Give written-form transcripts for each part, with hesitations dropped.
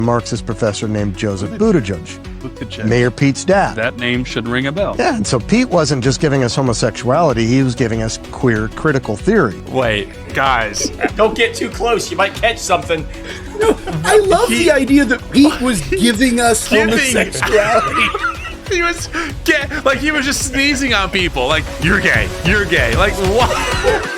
Marxist professor named Joseph Buttigieg, Mayor Pete's dad. That name should ring a bell. Yeah, and so Pete wasn't just giving us homosexuality, he was giving us queer critical theory. Wait, guys. Don't get too close. You might catch something. No, I love the idea that Pete was giving us homosexuality. He was he was just sneezing on people. Like, you're gay. Like, what?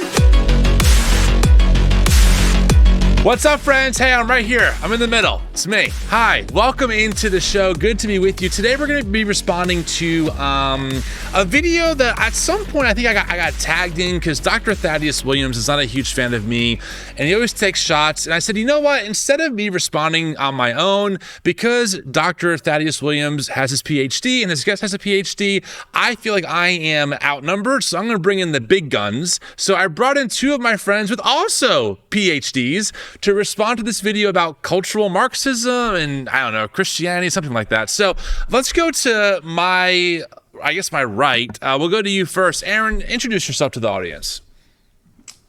What's up, friends? Hey, I'm right here. I'm in the middle. It's me. Hi. Welcome into the show. Good to be with you. Today, we're going to be responding to a video that at some point I think I got tagged in because Dr. Thaddeus Williams is not a huge fan of me, and he always takes shots. And I said, you know what? Instead of me responding on my own, because Dr. Thaddeus Williams has his PhD and his guest has a PhD, I feel like I am outnumbered, so I'm going to bring in the big guns. So I brought in two of my friends with also PhDs to respond to this video about cultural Marxism and, I don't know, Christianity, something like that. So let's go to my right. We'll go to you first. Aaron, introduce yourself to the audience.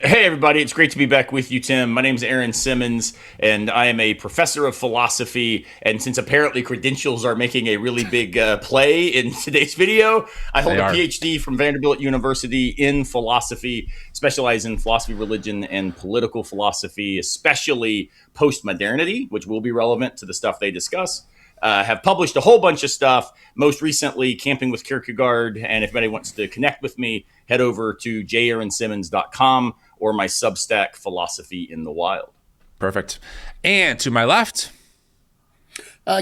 Hey, everybody. It's great to be back with you, Tim. My name is Aaron Simmons, and I am a professor of philosophy. And since apparently credentials are making a really big play in today's video, I hold a PhD from Vanderbilt University in philosophy, specialize in philosophy, religion, and political philosophy, especially postmodernity, which will be relevant to the stuff they discuss. Have published a whole bunch of stuff, most recently Camping with Kierkegaard. And if anybody wants to connect with me, head over to jaronsimmons.com or my Substack, Philosophy in the Wild. Perfect. And to my left...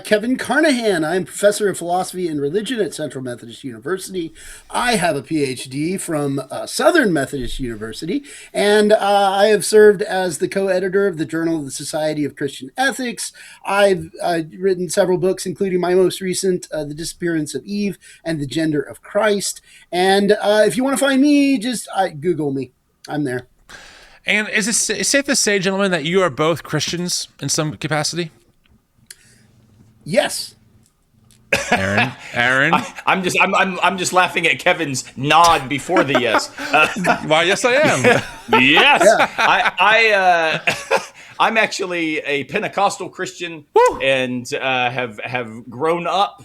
Kevin Carnahan. I'm professor of philosophy and religion at Central Methodist University. I have a PhD from Southern Methodist University, and I have served as the co-editor of the Journal of the Society of Christian Ethics. I've written several books, including my most recent, The Disappearance of Eve and the Gender of Christ. And if you want to find me, just Google me. I'm there. And is it safe to say, gentlemen, that you are both Christians in some capacity? Yes. Aaron. I'm just laughing at Kevin's nod before the yes. Why, yes, I am. Yes. Yeah. I'm actually a Pentecostal Christian. Woo! And have grown up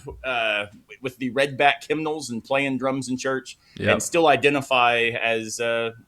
with the redback hymnals and playing drums in church, and still identify as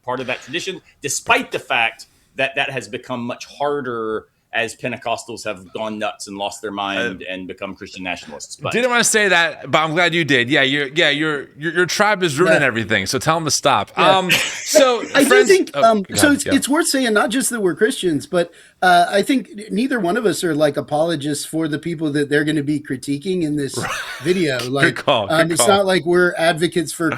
part of that tradition, despite the fact that has become much harder as Pentecostals have gone nuts and lost their mind and become Christian nationalists. But didn't want to say that, but I'm glad you did. Yeah, your tribe is ruining everything, so tell them to stop. Yeah. So I do think God, it's worth saying not just that we're Christians, but I think neither one of us are like apologists for the people that they're going to be critiquing in this video. Like, good call. It's not like we're advocates for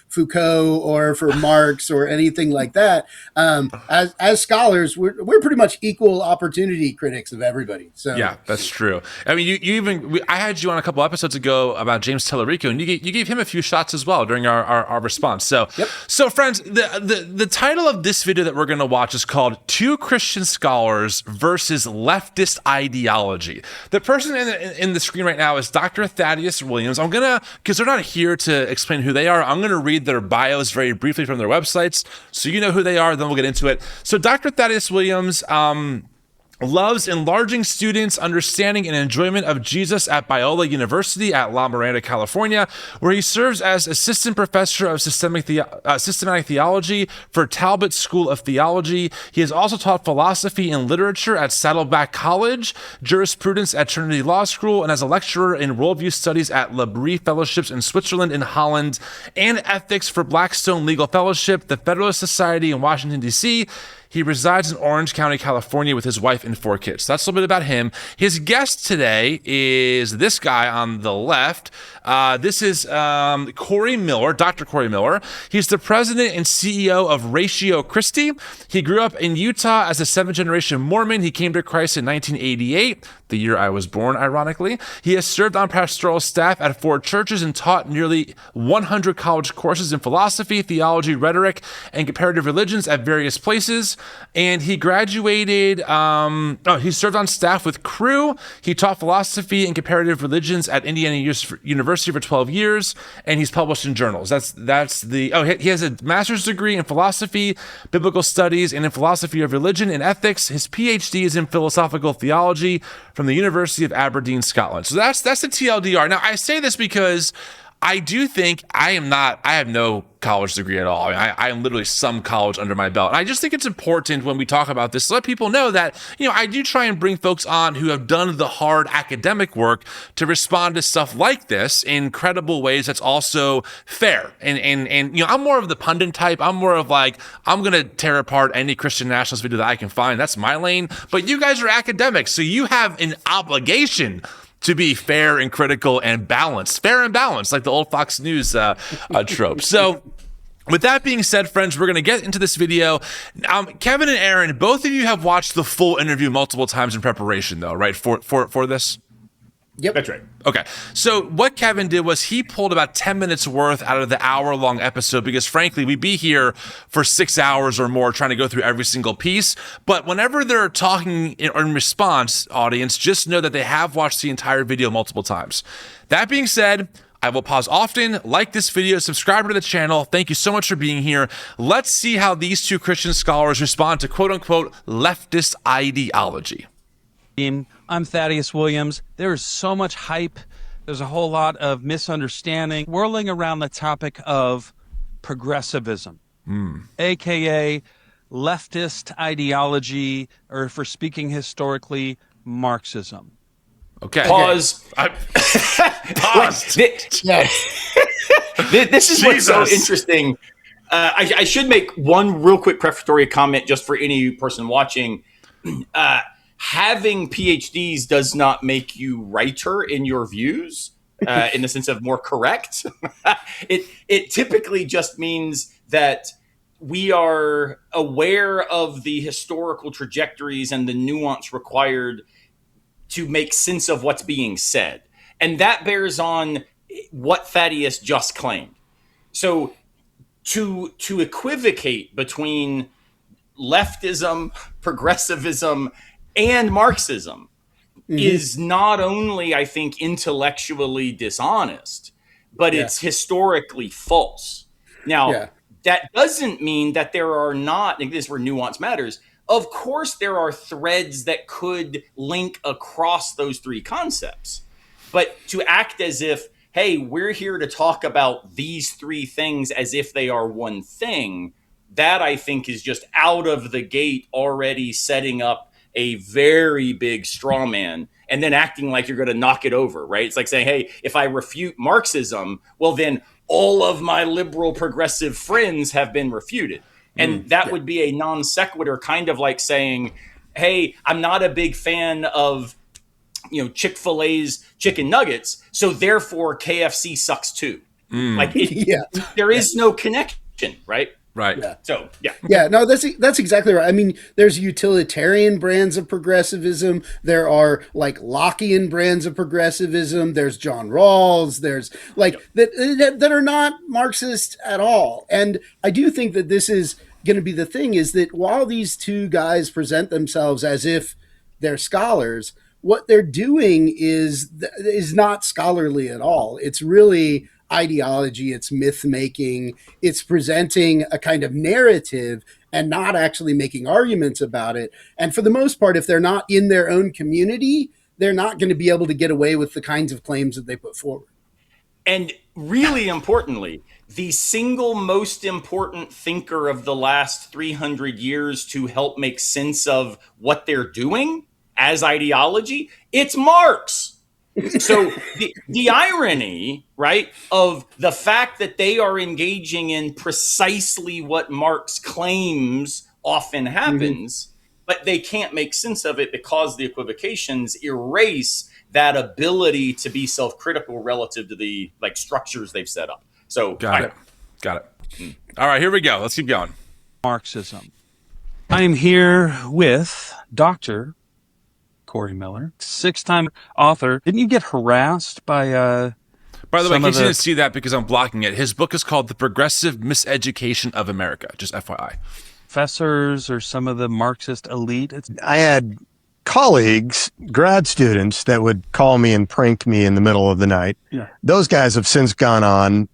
Foucault or for Marx or anything like that. As scholars, we're pretty much equal opportunity critics of everybody. So yeah, that's true. I mean, I had you on a couple episodes ago about James Tellerico, and you gave him a few shots as well during our response. So, So friends, the title of this video that we're going to watch is called "Two Christian Scholars versus Leftist Ideology." The person in the screen right now is Dr. Thaddeus Williams. Because they're not here to explain who they are, I'm going to read their bios very briefly from their websites so you know who they are, then we'll get into it. So Dr. Thaddeus Williams loves enlarging students' understanding and enjoyment of Jesus at Biola University at La Miranda, California, where he serves as assistant professor of systematic theology for Talbot School of Theology. He has also taught philosophy and literature at Saddleback College, jurisprudence at Trinity Law School, and as a lecturer in worldview studies at L'Abri Fellowships in Switzerland and Holland, and ethics for Blackstone Legal Fellowship, the Federalist Society in Washington, D.C. He resides in Orange County, California with his wife and 4 kids. That's a little bit about him. His guest today is this guy on the left. This is Corey Miller, Dr. Corey Miller. He's the president and CEO of Ratio Christi. He grew up in Utah as a 7th-generation Mormon. He came to Christ in 1988, the year I was born, ironically. He has served on pastoral staff at 4 churches and taught nearly 100 college courses in philosophy, theology, rhetoric, and comparative religions at various places. and he graduated. He served on staff with Crew. He taught philosophy and comparative religions at Indiana University for 12 years, and he's published in journals. He has a master's degree in philosophy, biblical studies, and in philosophy of religion and ethics. His PhD is in philosophical theology from the University of Aberdeen, Scotland. So that's the TLDR. Now, I say this because I do think I have no college degree at all. I am literally some college under my belt. And I just think it's important when we talk about this to let people know that, I do try and bring folks on who have done the hard academic work to respond to stuff like this in credible ways that's also fair. And I'm more of the pundit type. I'm more of like, I'm going to tear apart any Christian nationalist video that I can find. That's my lane. But you guys are academics, so you have an obligation to be fair and critical and balanced. Fair and balanced, like the old Fox News trope. So with that being said, friends, we're going to get into this video. Kevin and Aaron, both of you have watched the full interview multiple times in preparation, though, right, for this? Yep. That's right. Okay. So what Kevin did was he pulled about 10 minutes worth out of the hour-long episode because, frankly, we'd be here for 6 hours or more trying to go through every single piece. But whenever they're talking in response, audience, just know that they have watched the entire video multiple times. That being said, I will pause often, like this video, subscribe to the channel. Thank you so much for being here. Let's see how these two Christian scholars respond to quote-unquote leftist ideology. I'm Thaddeus Williams. There is so much hype. There's a whole lot of misunderstanding whirling around the topic of progressivism, aka leftist ideology, or for speaking historically, Marxism. Okay. Pause. Pause. This is what's so interesting. I should make one real quick prefatory comment just for any person watching. Having PhDs does not make you righter in your views, in the sense of more correct. It typically just means that we are aware of the historical trajectories and the nuance required to make sense of what's being said. And that bears on what Thaddeus just claimed. So to equivocate between leftism, progressivism, and Marxism is not only, I think, intellectually dishonest, but it's historically false. Now, that doesn't mean that there are not, and this is where nuance matters, of course there are threads that could link across those three concepts. But to act as if, hey, we're here to talk about these three things as if they are one thing, that I think is just out of the gate already setting up a very big straw man and then acting like you're going to knock it over, right? It's like saying, hey, if I refute Marxism, well, then all of my liberal progressive friends have been refuted. And that would be a non sequitur, kind of like saying, hey, I'm not a big fan of, Chick-fil-A's chicken nuggets, so therefore KFC sucks too. Like, there is no connection, right? Right. Yeah. So, yeah. Yeah, no, that's exactly right. I mean, there's utilitarian brands of progressivism. There are like Lockean brands of progressivism. There's John Rawls. There's like that are not Marxist at all. And I do think that this is going to be the thing, is that while these two guys present themselves as if they're scholars, what they're doing is not scholarly at all. It's really ideology, it's myth making, it's presenting a kind of narrative and not actually making arguments about it. And for the most part, if they're not in their own community, they're not going to be able to get away with the kinds of claims that they put forward. And really importantly, the single most important thinker of the last 300 years to help make sense of what they're doing as ideology, it's Marx. So the irony, right, of the fact that they are engaging in precisely what Marx claims often happens, but they can't make sense of it because the equivocations erase that ability to be self-critical relative to the structures they've set up. So Got it. All right, here we go. Let's keep going. Marxism. I am here with Dr. Corey Miller, 6-time author. Didn't you get harassed by By the way, in case you didn't see that because I'm blocking it, his book is called The Progressive Miseducation of America, just FYI. professors or some of the Marxist elite? I had colleagues, grad students, that would call me and prank me in the middle of the night. Yeah. Those guys have since gone on,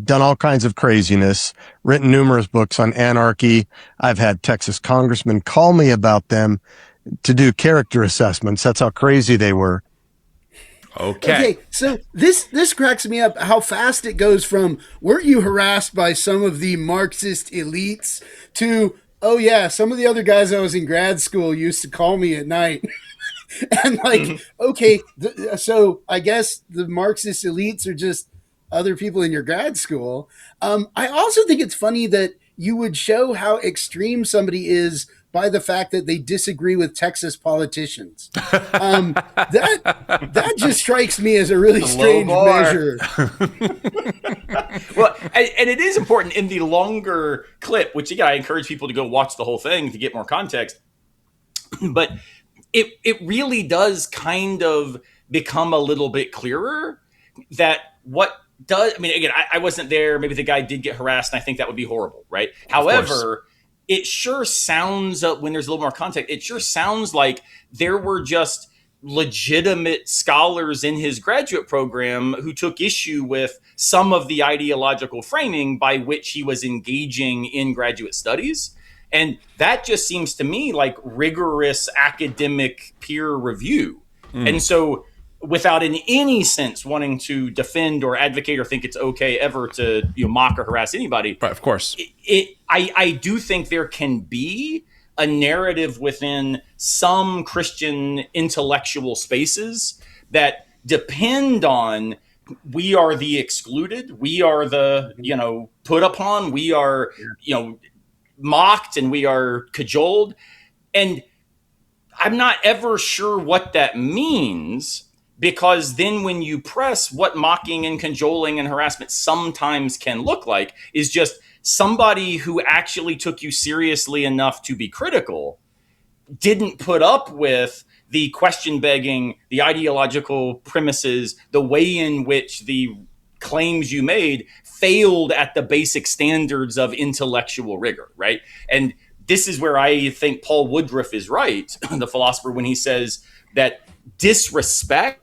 done all kinds of craziness, written numerous books on anarchy. I've had Texas congressmen call me about them to do character assessments. That's how crazy they were. Okay. So this cracks me up how fast it goes from weren't you harassed by some of the Marxist elites to, oh yeah, some of the other guys I was in grad school used to call me at night. And like, okay, so I guess the Marxist elites are just other people in your grad school. I also think it's funny that you would show how extreme somebody is by the fact that they disagree with Texas politicians. That just strikes me as a really strange measure. Well, and it is important in the longer clip, which again, I encourage people to go watch the whole thing to get more context. But it really does kind of become a little bit clearer that what does, I mean, again, I wasn't there. Maybe the guy did get harassed, and I think that would be horrible, right? However, it sure sounds, when there's a little more context, it sure sounds like there were just legitimate scholars in his graduate program who took issue with some of the ideological framing by which he was engaging in graduate studies. And that just seems to me like rigorous academic peer review. And so without in any sense wanting to defend or advocate or think it's okay ever to mock or harass anybody. Right, of course. I do think there can be a narrative within some Christian intellectual spaces that depend on we are the excluded, we are the, put upon, we are, mocked, and we are cajoled. And I'm not ever sure what that means, because then when you press what mocking and cajoling and harassment sometimes can look like is just somebody who actually took you seriously enough to be critical didn't put up with the question begging, the ideological premises, the way in which the claims you made failed at the basic standards of intellectual rigor, right? And this is where I think Paul Woodruff is right, the philosopher, when he says that disrespect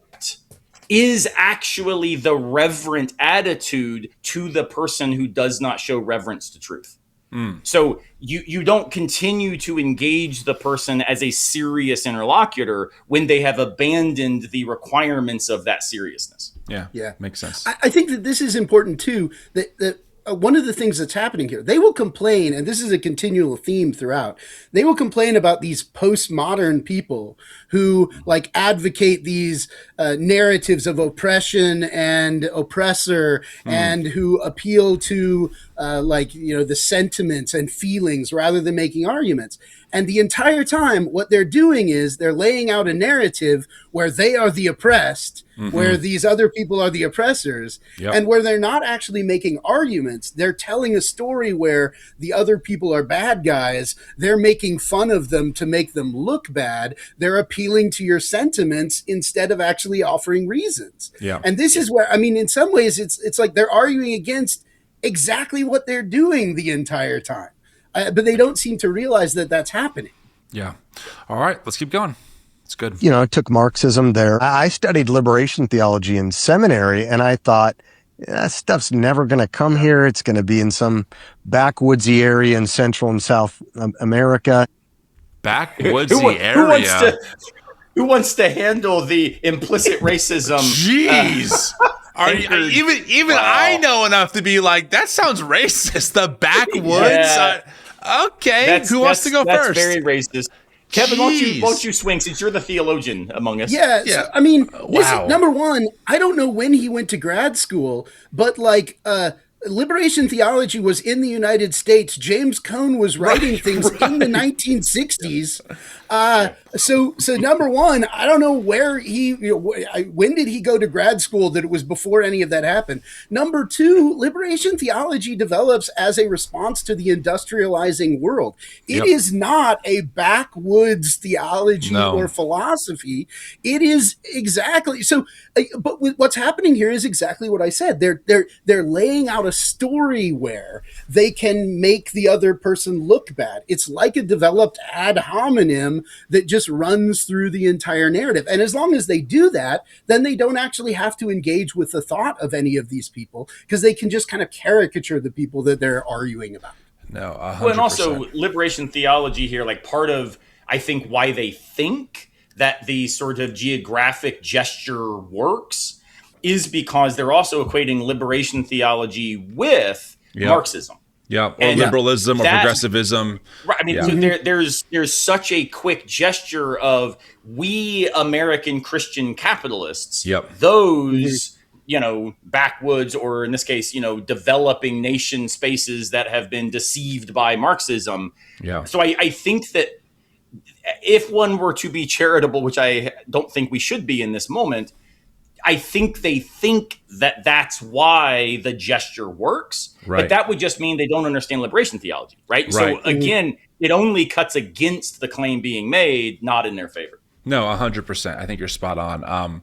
is actually the reverent attitude to the person who does not show reverence to truth. So you don't continue to engage the person as a serious interlocutor when they have abandoned the requirements of that seriousness. Yeah. Makes sense. I think that this is important too, that one of the things that's happening here, they will complain, and this is a continual theme throughout, they will complain about these postmodern people who like advocate these narratives of oppression and oppressor and who appeal to the sentiments and feelings rather than making arguments. And the entire time, what they're doing is they're laying out a narrative where they are the oppressed, where these other people are the oppressors, and where they're not actually making arguments. They're telling a story where the other people are bad guys. They're making fun of them to make them look bad. They're appealing to your sentiments instead of actually offering reasons. And this is where, I mean, in some ways, it's like they're arguing against exactly what they're doing the entire time. But they don't seem to realize that that's happening. Yeah. All right, let's keep going. It's good. I took Marxism there. I studied liberation theology in seminary, and I thought, that stuff's never going to come here. It's going to be in some backwoodsy area in Central and South America. Backwoodsy area? Who wants to handle the implicit racism? Jeez. Even wow. I know enough to be like, that sounds racist. The backwoods. Okay, who wants to go first? That's very racist. Kevin, won't you swing, since you're the theologian among us? Yeah. So, I mean, number one, I don't know when he went to grad school, but liberation theology was in the United States. James Cone was writing things in the 1960s. So number one, I don't know where when did he go to grad school that it was before any of that happened. Number two, liberation theology develops as a response to the industrializing world. It is not a backwoods theology or philosophy. It is exactly so. But what's happening here is exactly what I said. They're laying out a story where they can make the other person look bad. It's like a developed ad hominem that just runs through the entire narrative. And as long as they do that, then they don't actually have to engage with the thought of any of these people, because they can just kind of caricature the people that they're arguing about. No, 100%. Well, and also liberation theology here, like part of, I think, why they think that the sort of geographic gesture works is because they're also equating liberation theology with Marxism. Yeah, or liberalism or progressivism. Right. I mean, so there's such a quick gesture of we American Christian capitalists, those backwoods, or in this case, developing nation spaces that have been deceived by Marxism. Yeah. So I think that if one were to be charitable, which I don't think we should be in this moment, I think they think that that's why the gesture works. Right. But that would just mean they don't understand liberation theology, right? So again, it only cuts against the claim being made, not in their favor. No, 100%. I think you're spot on.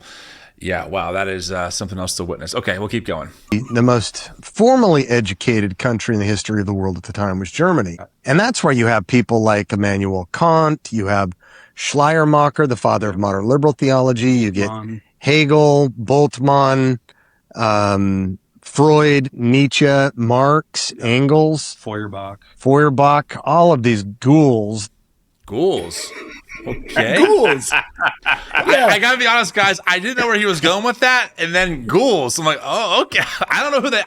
Yeah, wow, that is something else to witness. Okay, we'll keep going. The most formally educated country in the history of the world at the time was Germany. And that's where you have people like Immanuel Kant, you have Schleiermacher, the father of modern liberal theology, you get Hegel, Bultmann, Freud, Nietzsche, Marx, Engels, Feuerbach, all of these ghouls. Ghouls? Okay. Ghouls. I gotta be honest, guys. I didn't know where he was going with that, and then ghouls. I'm like, oh, okay. I don't know who they.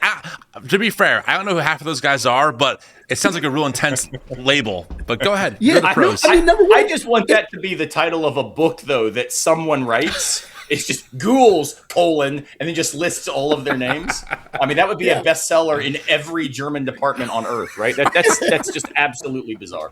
To be fair, I don't know who half of those guys are, but it sounds like a real intense label. But go ahead. Yeah, you're the pros. I just want that to be the title of a book, though, that someone writes. It's just ghouls, and then just lists all of their names. I mean, that would be a bestseller in every German department on earth, right? That's just absolutely bizarre.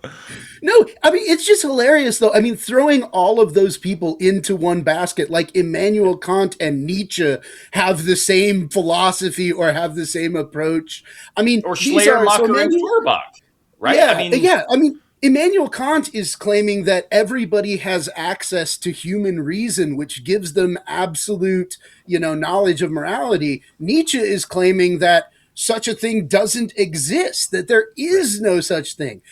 No, I mean, it's just hilarious, though. I mean, throwing all of those people into one basket, like Immanuel Kant and Nietzsche have the same philosophy or have the same approach. I mean, or Schleiermacher and Feuerbach, right? Yeah, I mean, Immanuel Kant is claiming that everybody has access to human reason, which gives them absolute, knowledge of morality. Nietzsche is claiming that such a thing doesn't exist, that there is no such thing.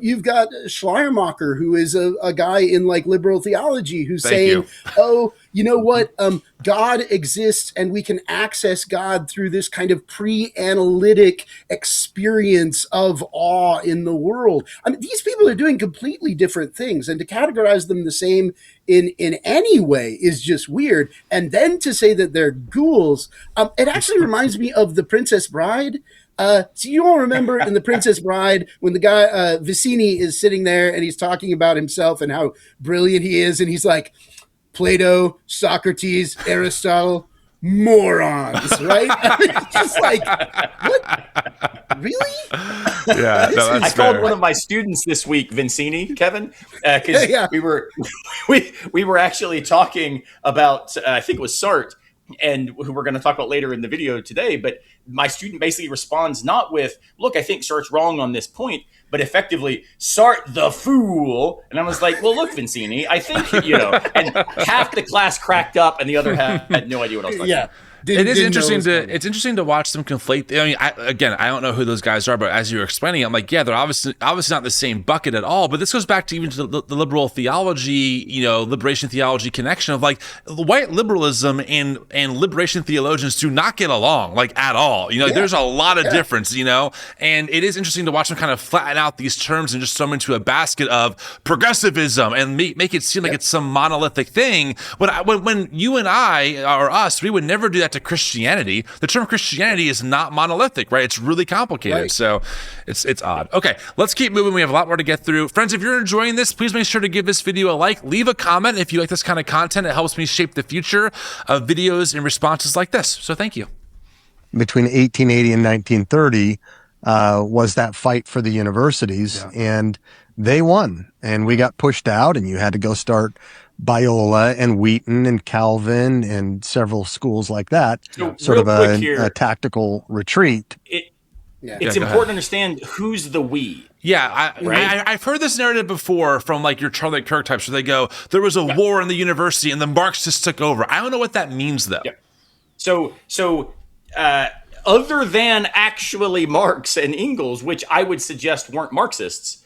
You've got Schleiermacher, who is a guy in like liberal theology, who's saying, oh, you know what? God exists and we can access God through this kind of pre-analytic experience of awe in the world. I mean, these people are doing completely different things, and to categorize them the same in any way is just weird. And then to say that they're ghouls, it actually reminds me of The Princess Bride. So you all remember in The Princess Bride when the guy, Vicini, is sitting there and he's talking about himself and how brilliant he is, and he's like, Plato, Socrates, Aristotle, morons, right? It's just like, what? Really? Yeah, I called one of my students this week, Vincini, Kevin, because we were actually talking about, I think it was Sartre, and who we're going to talk about later in the video today. But my student basically responds not with, look, I think Sartre's wrong on this point, but effectively, Sartre the fool. And I was like, well, look, Vincini, I think, and half the class cracked up and the other half had no idea what I was talking about. It's interesting to watch them conflate. I mean, I don't know who those guys are, but as you were explaining, I'm like, yeah, they're obviously not the same bucket at all. But this goes back to even to the liberal theology, liberation theology connection of like white liberalism and liberation theologians do not get along like at all. There's a lot of difference, and it is interesting to watch them kind of flatten out these terms and just throw them into a basket of progressivism and make it seem like it's some monolithic thing. When you and I or us, we would never do that to Christianity. The term Christianity is not monolithic, right? It's really complicated. Right. So it's odd. Okay, let's keep moving. We have a lot more to get through. Friends, if you're enjoying this, please make sure to give this video a like. Leave a comment if you like this kind of content. It helps me shape the future of videos and responses like this. So thank you. Between 1880 and 1930 was that fight for the universities, and they won. And we got pushed out, and you had to go start Biola and Wheaton and Calvin and several schools like that, sort of a tactical retreat. It's important to understand who's the we. Yeah, I've heard this narrative before from like your Charlie Kirk types where they go, there was a war in the university and the Marxists took over. I don't know what that means though. Yeah. So other than actually Marx and Engels, which I would suggest weren't Marxists,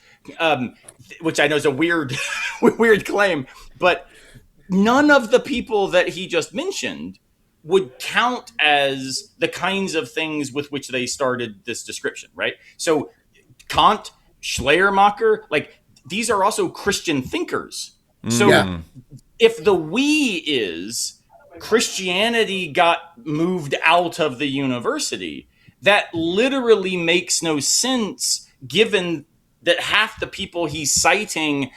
which I know is a weird, weird claim, but none of the people that he just mentioned would count as the kinds of things with which they started this description, right? So Kant, Schleiermacher, like these are also Christian thinkers. So if the we is Christianity got moved out of the university, that literally makes no sense given that half the people he's citing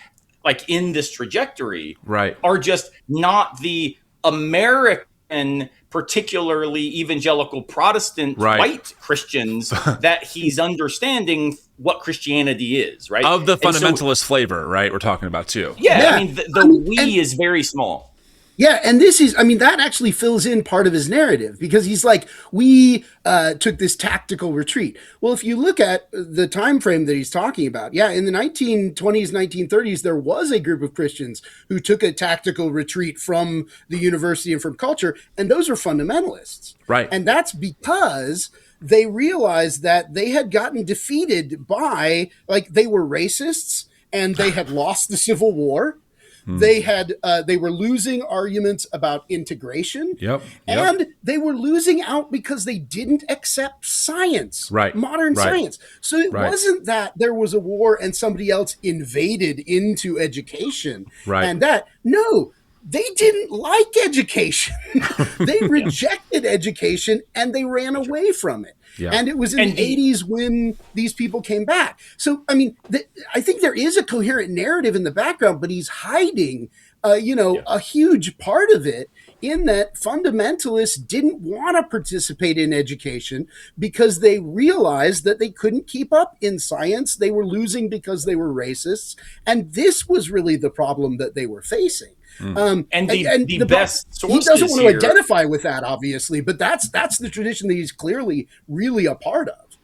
like in this trajectory are just not the American, particularly evangelical Protestant white Christians that he's understanding what Christianity is, right? Of the fundamentalist flavor, right? We're talking about too. I mean, the we is very small. Yeah, and this is, I mean, that actually fills in part of his narrative because he's like, we took this tactical retreat. Well, if you look at the time frame that he's talking about, in the 1920s, 1930s, there was a group of Christians who took a tactical retreat from the university and from culture, and those are fundamentalists. Right. And that's because they realized that they had gotten defeated by, like, they were racists and they had lost the Civil War. They were losing arguments about integration, and they were losing out because they didn't accept science, modern science. So it wasn't that there was a war and somebody else invaded into education, and that they didn't like education. They rejected education and they ran away from it. And it was in the 80s when these people came back. So, I mean, I think there is a coherent narrative in the background, but he's hiding, a huge part of it in that fundamentalists didn't want to participate in education because they realized that they couldn't keep up in science. They were losing because they were racists. And this was really the problem that they were facing. And the best sources he doesn't want to here, identify with that, obviously, but that's the tradition that he's clearly really a part of.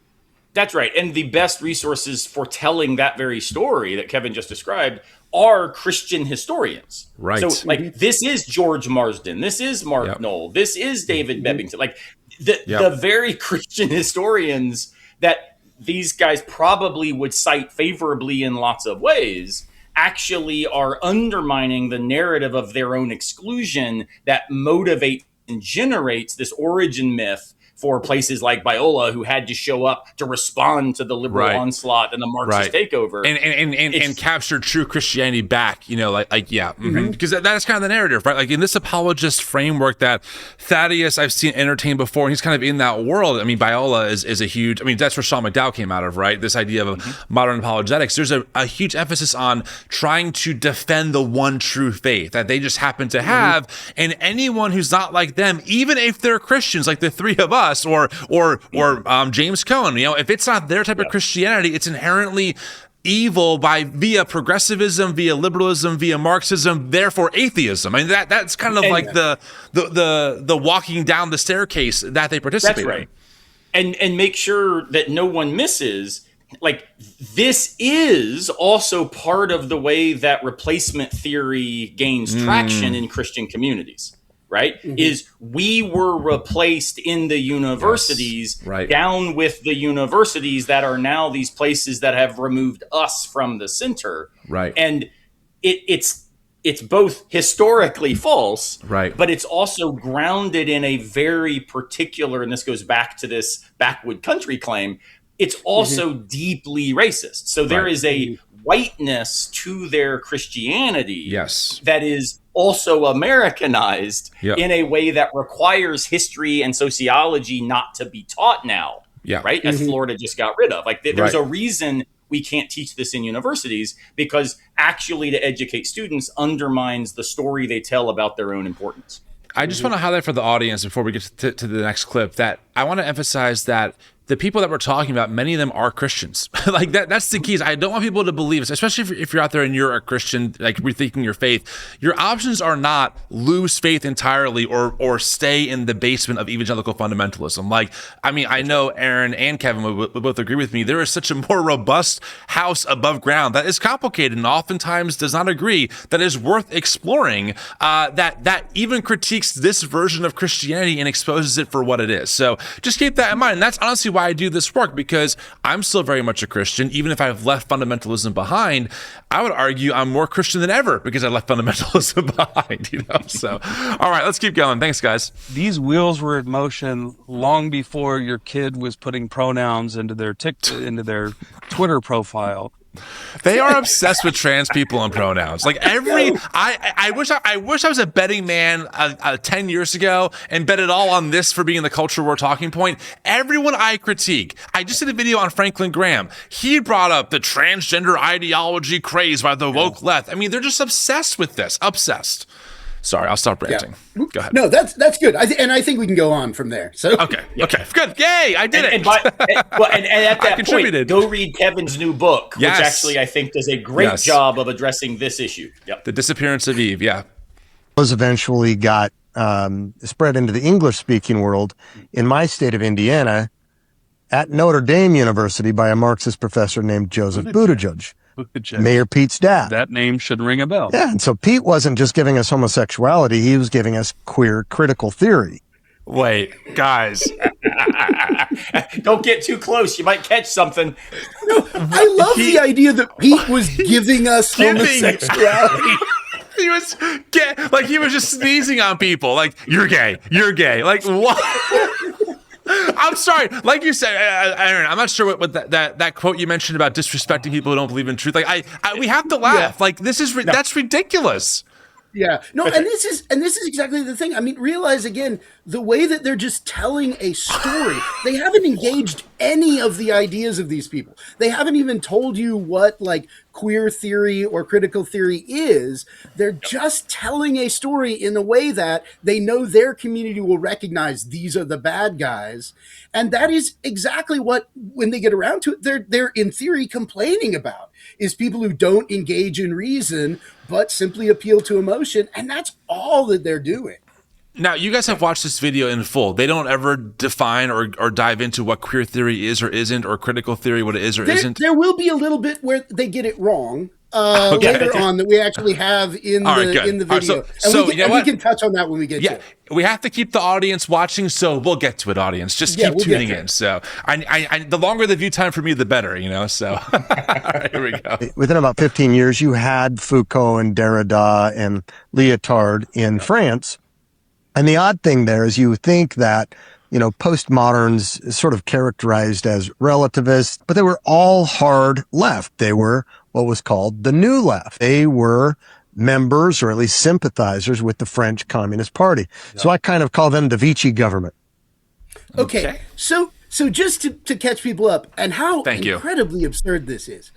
That's right. And the best resources for telling that very story that Kevin just described are Christian historians. Right. So, like, this is George Marsden. This is Mark Knoll. This is David Bebbington. Like, the very Christian historians that these guys probably would cite favorably in lots of ways actually are undermining the narrative of their own exclusion that motivates and generates this origin myth for places like Biola, who had to show up to respond to the liberal onslaught and the Marxist takeover, and capture true Christianity back. Because that's kind of the narrative, right? Like in this apologist framework that Thaddeus I've seen entertained before, and he's kind of in that world. I mean, Biola is a huge. I mean, that's where Sean McDowell came out of, right? This idea of modern apologetics. There's a huge emphasis on trying to defend the one true faith that they just happen to have, and anyone who's not like them, even if they're Christians, like the three of us. Or James Cone, if it's not their type of Christianity, it's inherently evil via progressivism, via liberalism, via Marxism, therefore atheism. I mean that's kind of like the walking down the staircase that they participate in. And make sure that no one misses. Like, this is also part of the way that replacement theory gains traction in Christian communities. Right? Is we were replaced in the universities, down with the universities that are now these places that have removed us from the center. Right. And it's both historically false, but it's also grounded in a very particular, and this goes back to this backwood country claim, it's also deeply racist. So there is a whiteness to their Christianity that is also Americanized in a way that requires history and sociology not to be taught now, right? As Florida just got rid of. Like, there's a reason we can't teach this in universities, because actually to educate students undermines the story they tell about their own importance. I just want to highlight for the audience before we get to the next clip that I want to emphasize that the people that we're talking about, many of them are Christians. Like that's the keys. I don't want people to believe this, especially if you're out there and you're a Christian, like rethinking your faith. Your options are not lose faith entirely or stay in the basement of evangelical fundamentalism. Like, I mean, I know Aaron and Kevin would both agree with me. There is such a more robust house above ground that is complicated and oftentimes does not agree, that is worth exploring, that even critiques this version of Christianity and exposes it for what it is. So just keep that in mind. And that's honestly why I do this work, because I'm still very much a Christian. Even if I've left fundamentalism behind, I would argue I'm more Christian than ever because I left fundamentalism behind, you know? So, all right, let's keep going. Thanks, guys. These wheels were in motion long before your kid was putting pronouns into their Twitter profile. They are obsessed with trans people and pronouns. Like I wish I was a betting man 10 years ago and bet it all on this for being the culture war talking point. Everyone I critique, I just did a video on Franklin Graham. He brought up the transgender ideology craze by the woke left. I mean, they're just obsessed with this. Obsessed. Sorry, I'll stop ranting. Yeah. Go ahead. No, that's good. I think we can go on from there. So okay, good. Yay, I did it. And at that point, go read Kevin's new book, Yes. which actually I think does a great job of addressing this issue. Yep. The Disappearance of Eve. Yeah, was eventually got spread into the English-speaking world in my state of Indiana at Notre Dame University by a Marxist professor named Joseph Buttigieg. Mayor Pete's dad. That name should ring a bell. Yeah, and so Pete wasn't just giving us homosexuality, he was giving us queer critical theory. Wait, guys. Don't get too close. You might catch something. No, I love the idea that Pete was giving us homosexuality. He was just sneezing on people. Like, you're gay. Like, what? I'm sorry. Like you said, Aaron, I'm not sure what that quote you mentioned about disrespecting people who don't believe in truth. Like, we have to laugh. Yeah. Like, that's ridiculous. Yeah. No, and this is exactly the thing. I mean, realize again, the way that they're just telling a story. They haven't engaged any of the ideas of these people. They haven't even told you what like queer theory or critical theory is. They're just telling a story in a way that they know their community will recognize these are the bad guys. And that is exactly what, when they get around to it, they're in theory complaining about, is people who don't engage in reason, but simply appeal to emotion. And that's all that they're doing. Now, you guys have watched this video in full. They don't ever define or dive into what queer theory is or isn't, or critical theory, what it is or isn't. There will be a little bit where they get it wrong later on that we actually have in the video. Right, we can touch on that when we get to it. We have to keep the audience watching, so we'll get to it, audience. Just keep tuning in. So I the longer the view time for me, the better, you know? So all right, here we go. Within about 15 years, you had Foucault and Derrida and Lyotard in France. And the odd thing there is you think that, postmoderns sort of characterized as relativists, but they were all hard left. They were what was called the New Left. They were members or at least sympathizers with the French Communist Party. Yep. So I kind of call them the Vichy government. Okay. So just to catch people up and how incredibly absurd this is.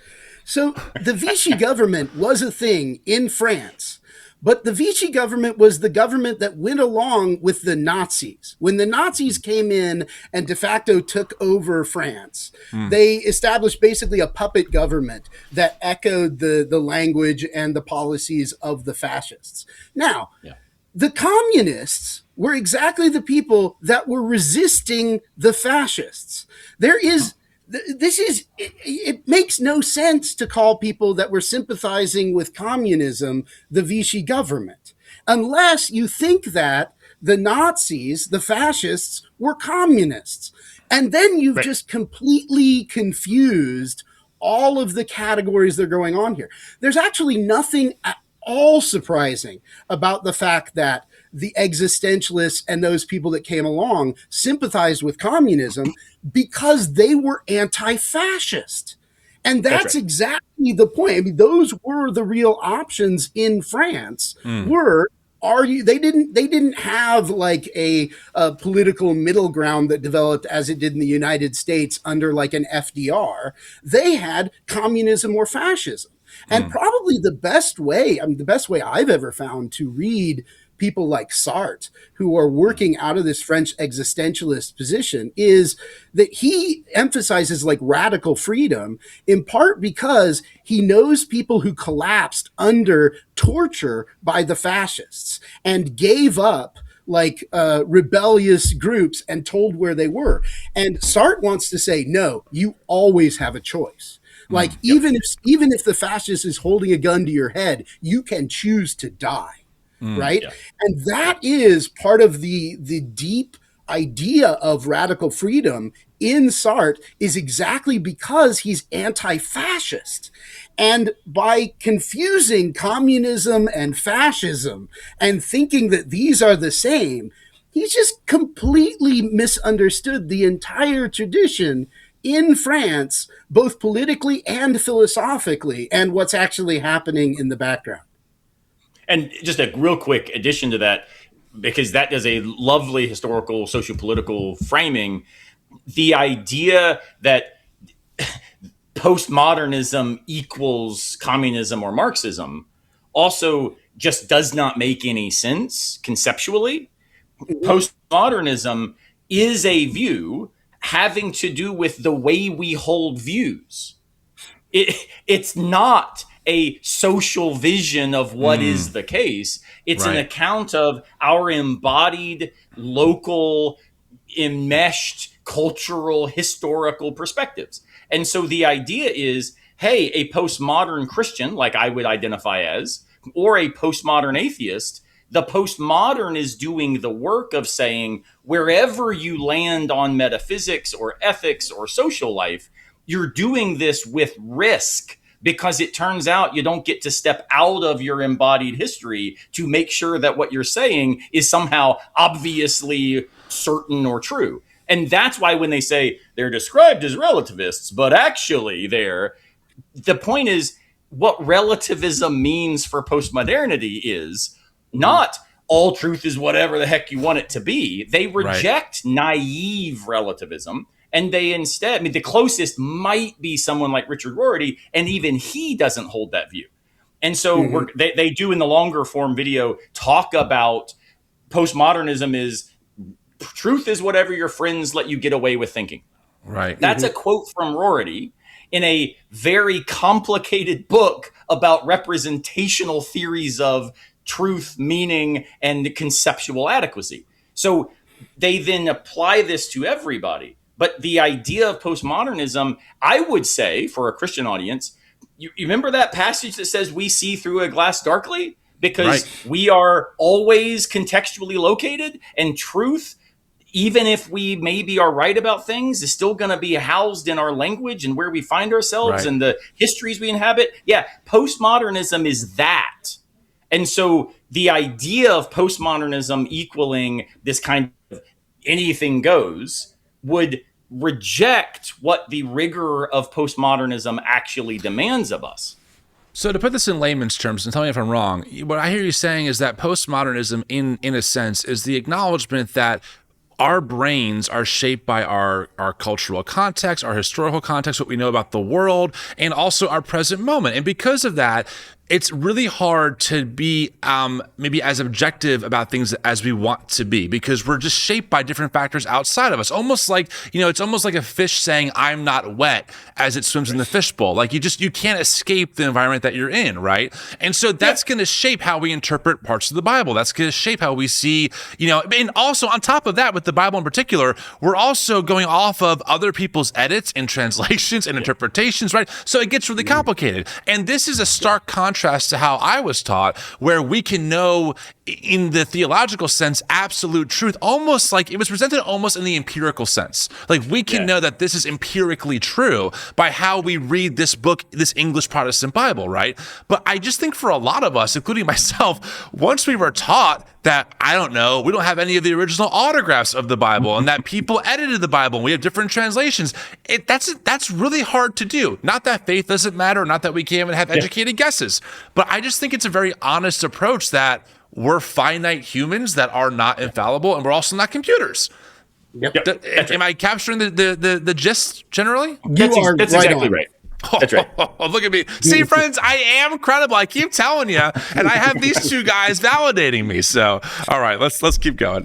So the Vichy government was a thing in France. But the Vichy government was the government that went along with the Nazis. When the Nazis came in and de facto took over France, they established basically a puppet government that echoed the language and the policies of the fascists. Now, the communists were exactly the people that were resisting the fascists. It makes no sense to call people that were sympathizing with communism the Vichy government, unless you think that the Nazis, the fascists, were communists. And then you've just completely confused all of the categories that are going on here. There's actually nothing at all surprising about the fact that the existentialists and those people that came along sympathized with communism because they were anti-fascist. And that's exactly the point. I mean, those were the real options in France. They didn't have like a political middle ground that developed as it did in the United States under like an FDR. They had communism or fascism. And probably the best way I've ever found to read people like Sartre, who are working out of this French existentialist position, is that he emphasizes like radical freedom, in part because he knows people who collapsed under torture by the fascists and gave up like rebellious groups and told where they were. And Sartre wants to say, no, you always have a choice. Like even if the fascist is holding a gun to your head, you can choose to die, right? Yeah. And that is part of the deep idea of radical freedom in Sartre, is exactly because he's anti-fascist. And by confusing communism and fascism and thinking that these are the same, he's just completely misunderstood the entire tradition in France, both politically and philosophically, and what's actually happening in the background. And just a real quick addition to that, because that does a lovely historical, sociopolitical framing, the idea that postmodernism equals communism or Marxism also just does not make any sense conceptually. Postmodernism is a view having to do with the way we hold views. It's not a social vision of what is the case. It's an account of our embodied, local, enmeshed, cultural, historical perspectives. And so the idea is, hey, a postmodern Christian, like I would identify as, or a postmodern atheist, the postmodern is doing the work of saying, wherever you land on metaphysics or ethics or social life, you're doing this with risk, because it turns out you don't get to step out of your embodied history to make sure that what you're saying is somehow obviously certain or true. And that's why when they say they're described as relativists, but actually the point is, what relativism means for postmodernity is not all truth is whatever the heck you want it to be. They reject naive relativism. And they instead, I mean, the closest might be someone like Richard Rorty, and even he doesn't hold that view. And so they do in the longer form video talk about postmodernism is truth is whatever your friends let you get away with thinking. Right. That's a quote from Rorty in a very complicated book about representational theories of truth, meaning, and conceptual adequacy. So they then apply this to everybody. But the idea of postmodernism, I would say, for a Christian audience, you remember that passage that says we see through a glass darkly? Because we are always contextually located, and truth, even if we maybe are right about things, is still going to be housed in our language and where we find ourselves and the histories we inhabit. Yeah, postmodernism is that. And so the idea of postmodernism equaling this kind of anything goes would reject what the rigor of postmodernism actually demands of us. So to put this in layman's terms, and tell me if I'm wrong, what I hear you saying is that postmodernism, in a sense, is the acknowledgement that our brains are shaped by our cultural context, our historical context, what we know about the world, and also our present moment. And because of that, it's really hard to be maybe as objective about things as we want to be, because we're just shaped by different factors outside of us. Almost like, it's almost like a fish saying, I'm not wet, as it swims in the fishbowl. Like you can't escape the environment that you're in, right? And so that's going to shape how we interpret parts of the Bible. That's going to shape how we see, and also on top of that, with the Bible in particular, we're also going off of other people's edits and translations and interpretations, right? So it gets really complicated. And this is a stark contrast to how I was taught, where we can know in the theological sense absolute truth, almost like it was presented almost in the empirical sense. Like we can know that this is empirically true by how we read this book, this English Protestant Bible, right? But I just think for a lot of us, including myself, once we were taught that, I don't know, we don't have any of the original autographs of the Bible, and that people edited the Bible, and we have different translations, that's really hard to do. Not that faith doesn't matter, not that we can't even have educated guesses, but I just think it's a very honest approach that we're finite humans that are not infallible, and we're also not computers. Am I capturing the gist generally? That's exactly right. That's right. Look at me. See, friends, I am credible. I keep telling you, and I have these two guys validating me. So, all right, let's keep going.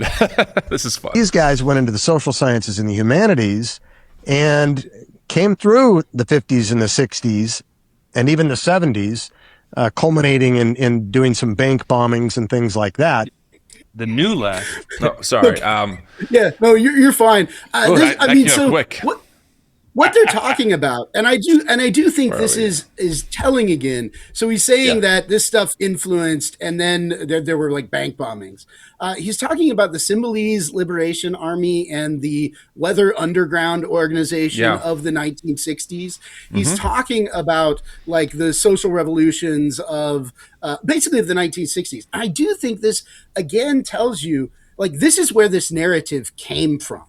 This is fun. These guys went into the social sciences and the humanities and came through the 50s and the 60s and even the 70s, culminating in doing some bank bombings and things like that. The new left. Oh, sorry. Yeah, no, you're fine. I mean, so quick. What they're talking about, and I do think this is telling again. So he's saying that this stuff influenced, and then there were like bank bombings. He's talking about the Symbolize Liberation Army and the Weather Underground organization of the 1960s. He's talking about like the social revolutions of basically of the 1960s. I do think this again tells you like this is where this narrative came from.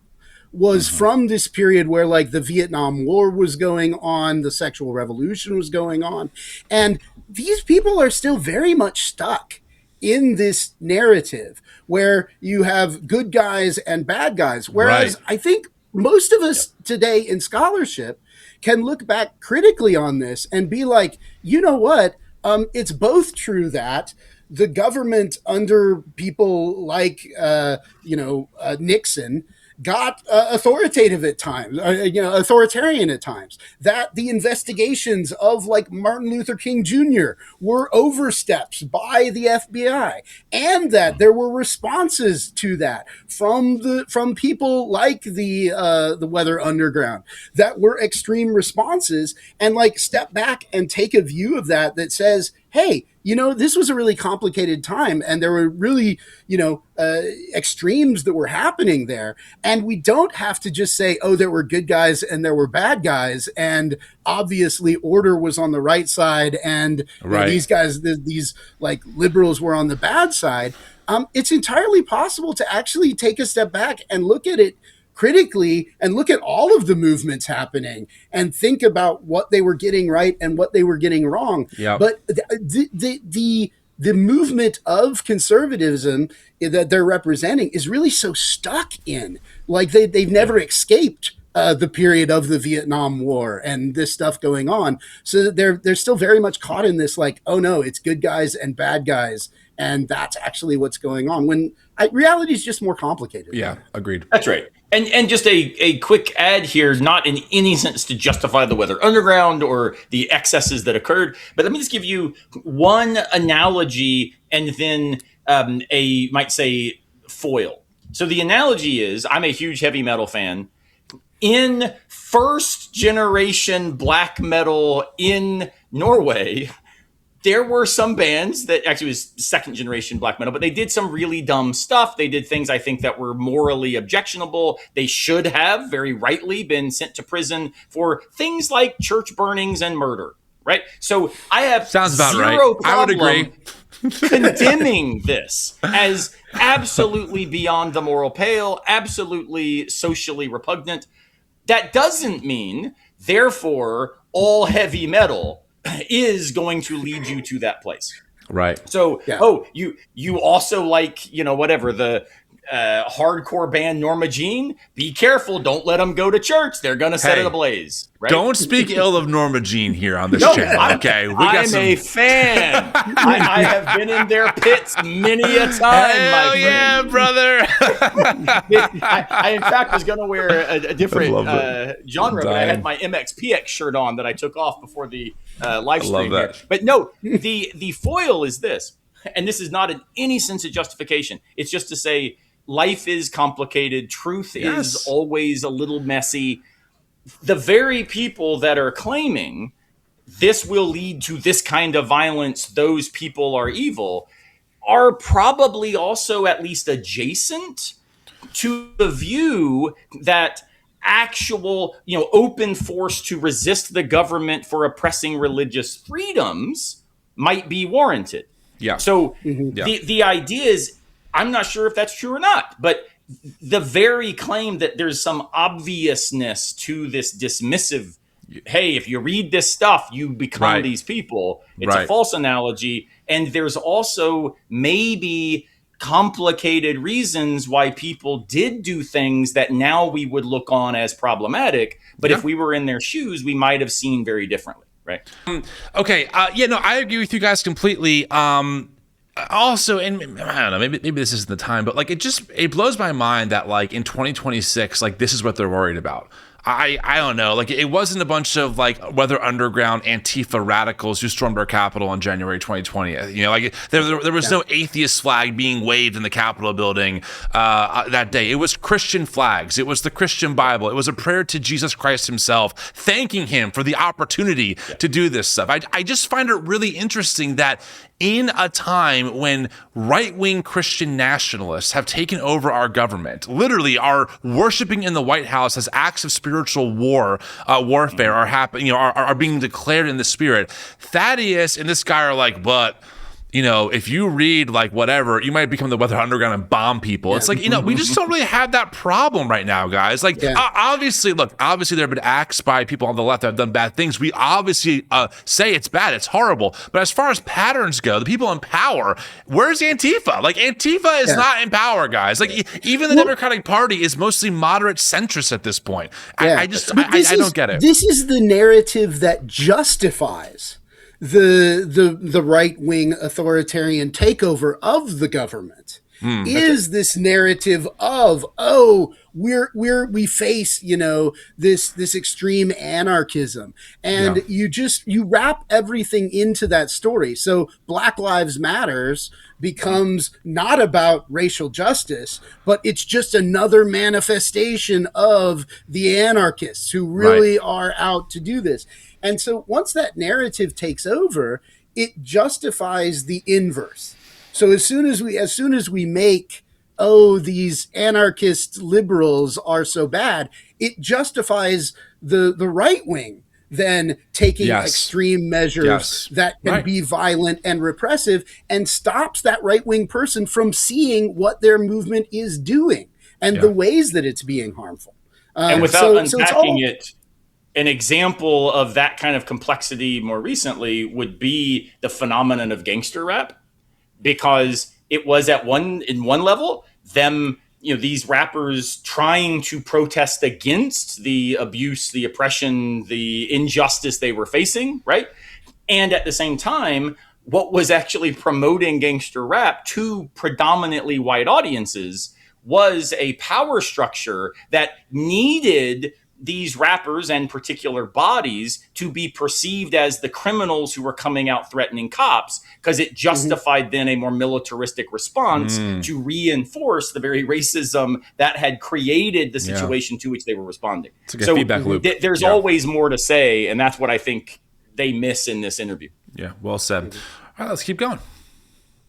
Was from this period where like the Vietnam War was going on, the sexual revolution was going on. And these people are still very much stuck in this narrative where you have good guys and bad guys. Whereas I think most of us today in scholarship can look back critically on this and be like, you know what? It's both true that the government under people like, Nixon got authoritative at times, authoritarian at times, that the investigations of like Martin Luther King Jr. were oversteps by the FBI, and that there were responses to that from people like the Weather Underground that were extreme responses, and like step back and take a view of that says, hey, this was a really complicated time, and there were really, extremes that were happening there. And we don't have to just say, oh, there were good guys and there were bad guys, and obviously order was on the right side, and these guys, these like liberals were on the bad side. It's entirely possible to actually take a step back and look at it critically and look at all of the movements happening and think about what they were getting right and what they were getting wrong. But the movement of conservatism that they're representing is really so stuck in, like they've never escaped the period of the Vietnam War and this stuff going on. So they're still very much caught in this, like, oh no, it's good guys and bad guys, and that's actually what's going on, when reality is just more complicated. Yeah, agreed. That's right. And just a quick add here, not in any sense to justify the Weather Underground or the excesses that occurred, but let me just give you one analogy and then might say foil. So the analogy is, I'm a huge heavy metal fan. In first generation black metal in Norway, there were some bands that actually was second generation black metal, but they did some really dumb stuff. They did things I think that were morally objectionable. They should have very rightly been sent to prison for things like church burnings and murder. Right. So I have sounds about zero right. I would agree. Condemning this as absolutely beyond the moral pale, absolutely socially repugnant. That doesn't mean, therefore, all heavy metal is going to lead you to that place. Right. So, you also like, whatever, the hardcore band Norma Jean, be careful. Don't let them go to church. They're going to set it ablaze. Right? Don't speak ill of Norma Jean here on this channel. Okay. I'm a fan. I have been in their pits many a time, my friend. Yeah, brother. I in fact was going to wear a different genre, but I had my MXPX shirt on that I took off before the live stream here. But no, the foil is this, and this is not in any sense a justification. It's just to say life is complicated. Truth is always a little messy. The very people that are claiming this will lead to this kind of violence, those people are evil, are probably also at least adjacent to the view that actual, open force to resist the government for oppressing religious freedoms might be warranted. Yeah. So the idea is, I'm not sure if that's true or not, but the very claim that there's some obviousness to this dismissive, hey, if you read this stuff, you become these people. It's a false analogy. And there's also maybe complicated reasons why people did do things that now we would look on as problematic. But if we were in their shoes, we might have seen very differently, right? Okay. No, I agree with you guys completely. Also, and I don't know, maybe this isn't the time, but like it blows my mind that like in 2026, like this is what they're worried about. I don't know. Like it wasn't a bunch of like Weather Underground Antifa radicals who stormed our Capitol on January 2020. You know, like there was no atheist flag being waved in the Capitol building that day. It was Christian flags. It was the Christian Bible. It was a prayer to Jesus Christ himself, thanking him for the opportunity to do this stuff. I just find it really interesting that in a time when right-wing Christian nationalists have taken over our government, literally are worshiping in the White House as acts of spiritual warfare are happening, are being declared in the spirit. Thaddeus and this guy are like, but if you read like whatever, you might become the Weather Underground and bomb people. It's like, we just don't really have that problem right now, guys. Like, obviously there have been acts by people on the left that have done bad things. We obviously say it's bad, it's horrible. But as far as patterns go, the people in power, where's Antifa? Like, Antifa is not in power, guys. Like, even the Democratic Party is mostly moderate centrist at this point. I don't get it. This is the narrative that justifies the right-wing authoritarian takeover of the government. Is this narrative of, we face, this extreme anarchism, and you wrap everything into that story. So Black Lives Matters becomes not about racial justice, but it's just another manifestation of the anarchists who really are out to do this. And so once that narrative takes over, it justifies the inverse. So as soon as we make, these anarchist liberals are so bad, it justifies the right wing then taking extreme measures that can be violent and repressive, and stops that right wing person from seeing what their movement is doing and the ways that it's being harmful. And without unpacking it, an example of that kind of complexity more recently would be the phenomenon of gangster rap, because it was in one level, them, these rappers trying to protest against the abuse, the oppression, the injustice they were facing, right? And at the same time, what was actually promoting gangster rap to predominantly white audiences was a power structure that needed these rappers and particular bodies to be perceived as the criminals who were coming out threatening cops, because it justified then a more militaristic response to reinforce the very racism that had created the situation to which they were responding. It's a good feedback loop. There's always more to say, and that's what I think they miss in this interview. Yeah, well said. All right, let's keep going.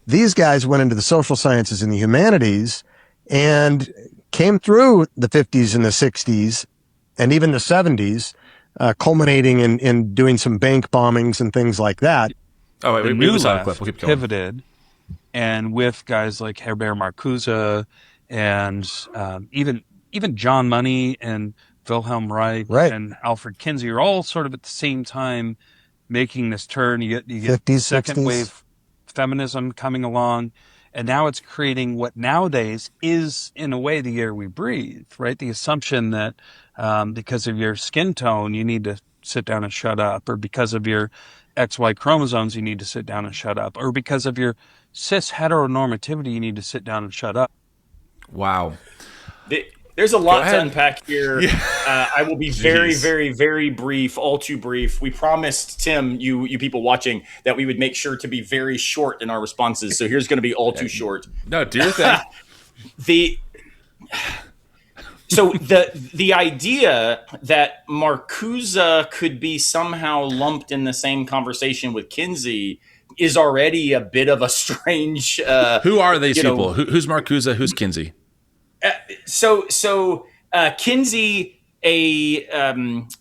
These guys went into the social sciences and the humanities and came through the 50s and the 60s and even the 70s, culminating in doing some bank bombings and things like that. Oh, wait, we saw a clip. We'll keep going. Pivoted, and with guys like Herbert Marcuse and even John Money and Wilhelm Reich and Alfred Kinsey are all sort of at the same time making this turn. You get 50s, second 60s. wave feminism coming along. And now it's creating what nowadays is, in a way, the air we breathe, right? The assumption that because of your skin tone, you need to sit down and shut up, or because of your XY chromosomes, you need to sit down and shut up, or because of your cis heteronormativity, you need to sit down and shut up. Wow. There's a lot to unpack here. I will be very, very, very brief, all too brief. We promised, Tim, you people watching, that we would make sure to be very short in our responses. So here's going to be all too short. No, do your thing. So the idea that Marcuse could be somehow lumped in the same conversation with Kinsey is already a bit of a strange... Who are these people? Who's Marcuse? Who's Kinsey? So Kinsey, and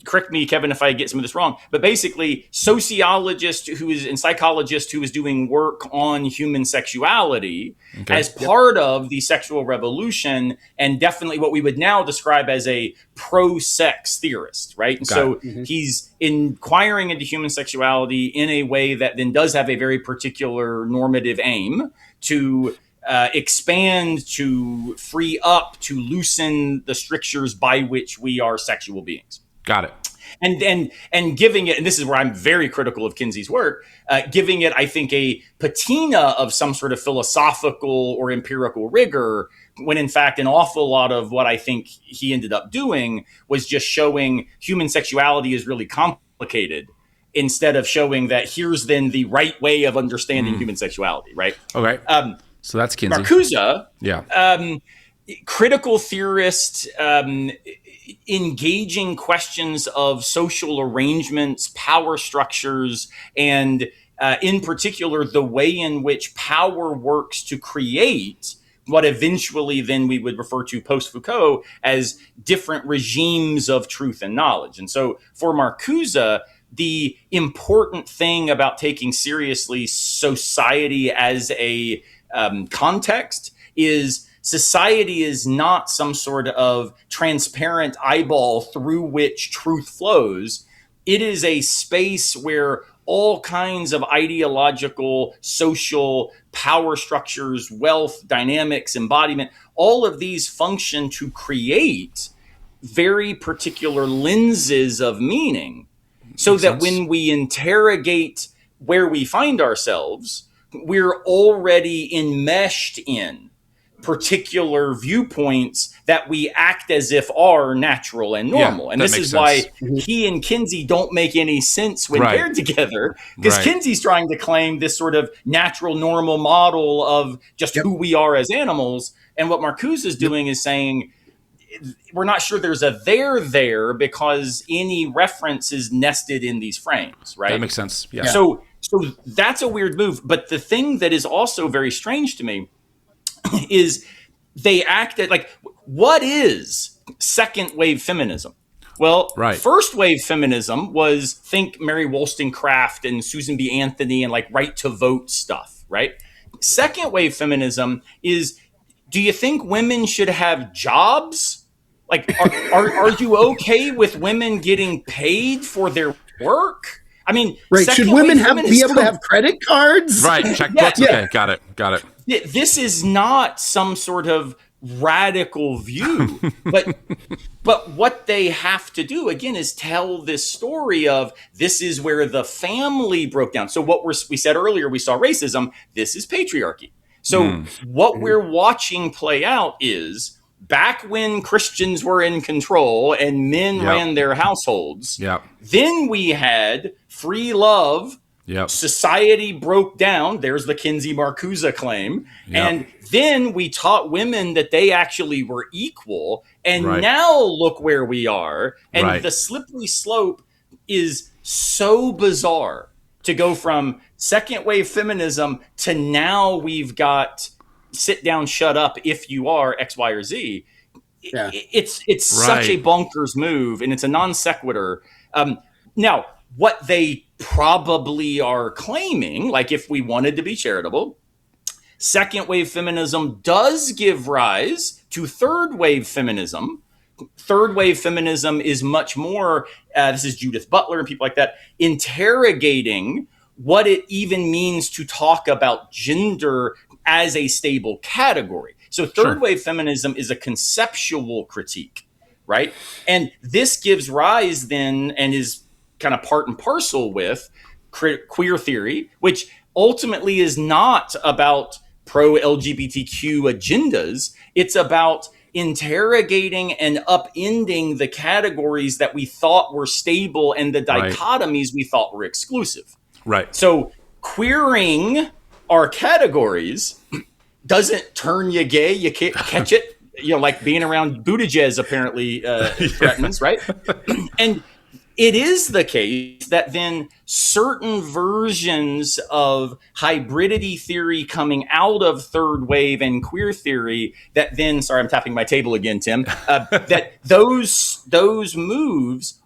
correct me, Kevin, if I get some of this wrong, but basically sociologist and psychologist who is doing work on human sexuality as part of the sexual revolution, and definitely what we would now describe as a pro-sex theorist, right? And so he's inquiring into human sexuality in a way that then does have a very particular normative aim to expand, to free up, to loosen the strictures by which we are sexual beings. Got it. And giving it, and this is where I'm very critical of Kinsey's work, giving it, I think, a patina of some sort of philosophical or empirical rigor, when in fact an awful lot of what I think he ended up doing was just showing human sexuality is really complicated, instead of showing that here's then the right way of understanding human sexuality, right? Okay. So that's Kinsey. Marcuse, Yeah. Critical theorist, engaging questions of social arrangements, power structures, and in particular, the way in which power works to create what eventually then we would refer to post-Foucault as different regimes of truth and knowledge. And so for Marcuse, the important thing about taking seriously society as a context is society is not some sort of transparent eyeball through which truth flows. It is a space where all kinds of ideological, social power structures, wealth, dynamics, embodiment, all of these function to create very particular lenses of meaning, so that when we interrogate where we find ourselves, we're already enmeshed in particular viewpoints that we act as if are natural and normal. And this is why he and Kinsey don't make any sense when paired together, because Kinsey's trying to claim this sort of natural, normal model of just who we are as animals. And what Marcuse is doing is saying, we're not sure there's a there because any reference is nested in these frames, right? That makes sense. Yeah. So that's a weird move. But the thing that is also very strange to me is they acted like, what is second wave feminism? Well, first wave feminism was, think Mary Wollstonecraft and Susan B. Anthony and like right to vote stuff, right? Second wave feminism is, do you think women should have jobs? Like, are you okay with women getting paid for their work? I mean, should women be able to have credit cards? Right, checkbooks. Okay, got it. This is not some sort of radical view, but what they have to do again is tell this story of this is where the family broke down. So what we said earlier, we saw racism. This is patriarchy. So what we're watching play out is back when Christians were in control and men ran their households. Then we had free love. Society broke down. There's the Kinsey Marcuse claim. And then we taught women that they actually were equal. And now look where we are. And the slippery slope is so bizarre to go from second wave feminism to now we've got sit down, shut up if you are X, Y, or Z. It's such a bonkers move, and it's a non sequitur. Now, what they probably are claiming, like if we wanted to be charitable, second wave feminism does give rise to third wave feminism. Third wave feminism is much more, this is Judith Butler and people like that, interrogating what it even means to talk about gender as a stable category. So third wave feminism is a conceptual critique, right? And this gives rise then and is kind of part and parcel with queer theory, which ultimately is not about pro-LGBTQ agendas. It's about interrogating and upending the categories that we thought were stable and the dichotomies we thought were exclusive. So queering our categories doesn't turn you gay. You can't catch it. You know, like being around Buttigieg apparently threatens, right? And it is the case that then certain versions of hybridity theory coming out of third wave and queer theory that then, sorry, I'm tapping my table again, Tim, that those moves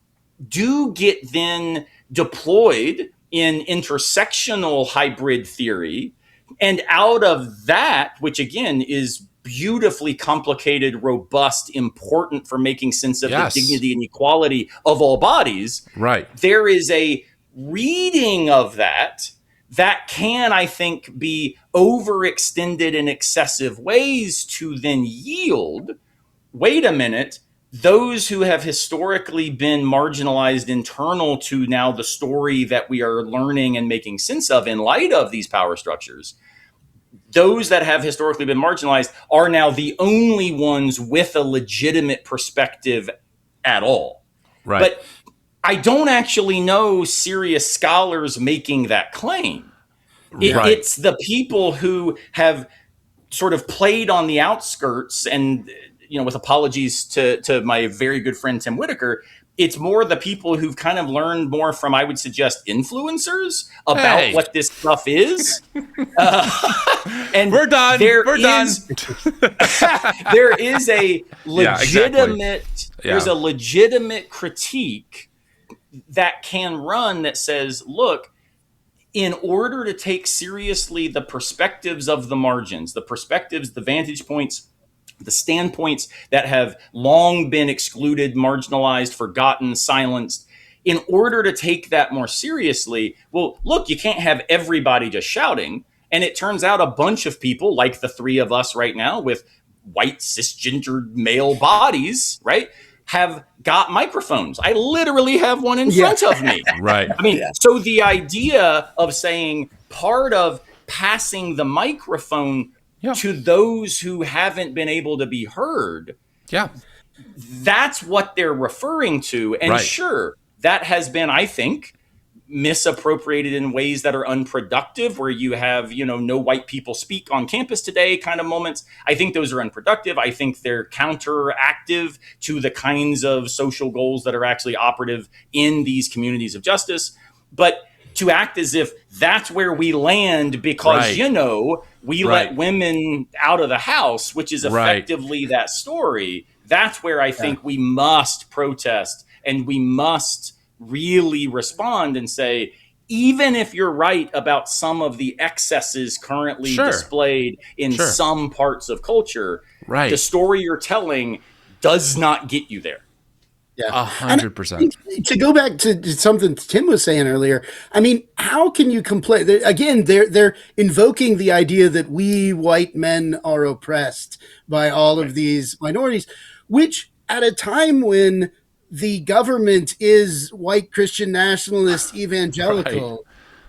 do get then deployed in intersectional hybrid theory. And out of that, which again is beautifully complicated, robust, important for making sense of the dignity and equality of all bodies. There is a reading of that that can, I think, be overextended in excessive ways to then yield, wait a minute, those who have historically been marginalized internal to now the story that we are learning and making sense of in light of these power structures, those that have historically been marginalized are now the only ones with a legitimate perspective at all. Right. But I don't actually know serious scholars making that claim. Right. It's the people who have sort of played on the outskirts, and with apologies to my very good friend Tim Whitaker, it's more the people who've kind of learned more from, I would suggest, influencers about what this stuff is. And we're done. We're done. There is a legitimate, there's a legitimate critique that can run that says, look, in order to take seriously the perspectives of the margins, the perspectives, the vantage points, the standpoints that have long been excluded, marginalized, forgotten, silenced, in order to take that more seriously, well, look, you can't have everybody just shouting. And it turns out a bunch of people, like the three of us right now with white, cisgendered male bodies, right, have got microphones. I literally have one in front of me. Right. I mean, so the idea of saying part of passing the microphone to those who haven't been able to be heard, that's what they're referring to. And sure, that has been, I think, misappropriated in ways that are unproductive, where you have, no white people speak on campus today kind of moments. I think those are unproductive. I think they're counteractive to the kinds of social goals that are actually operative in these communities of justice. But to act as if that's where we land because, we let women out of the house, which is effectively that story, that's where I think we must protest, and we must really respond and say, even if you're right about some of the excesses currently displayed in some parts of culture, the story you're telling does not get you there. 100%. To go back to something Tim was saying earlier, I mean, how can you complain? Again, they're invoking the idea that we white men are oppressed by all of these minorities, which at a time when the government is white Christian nationalist evangelical,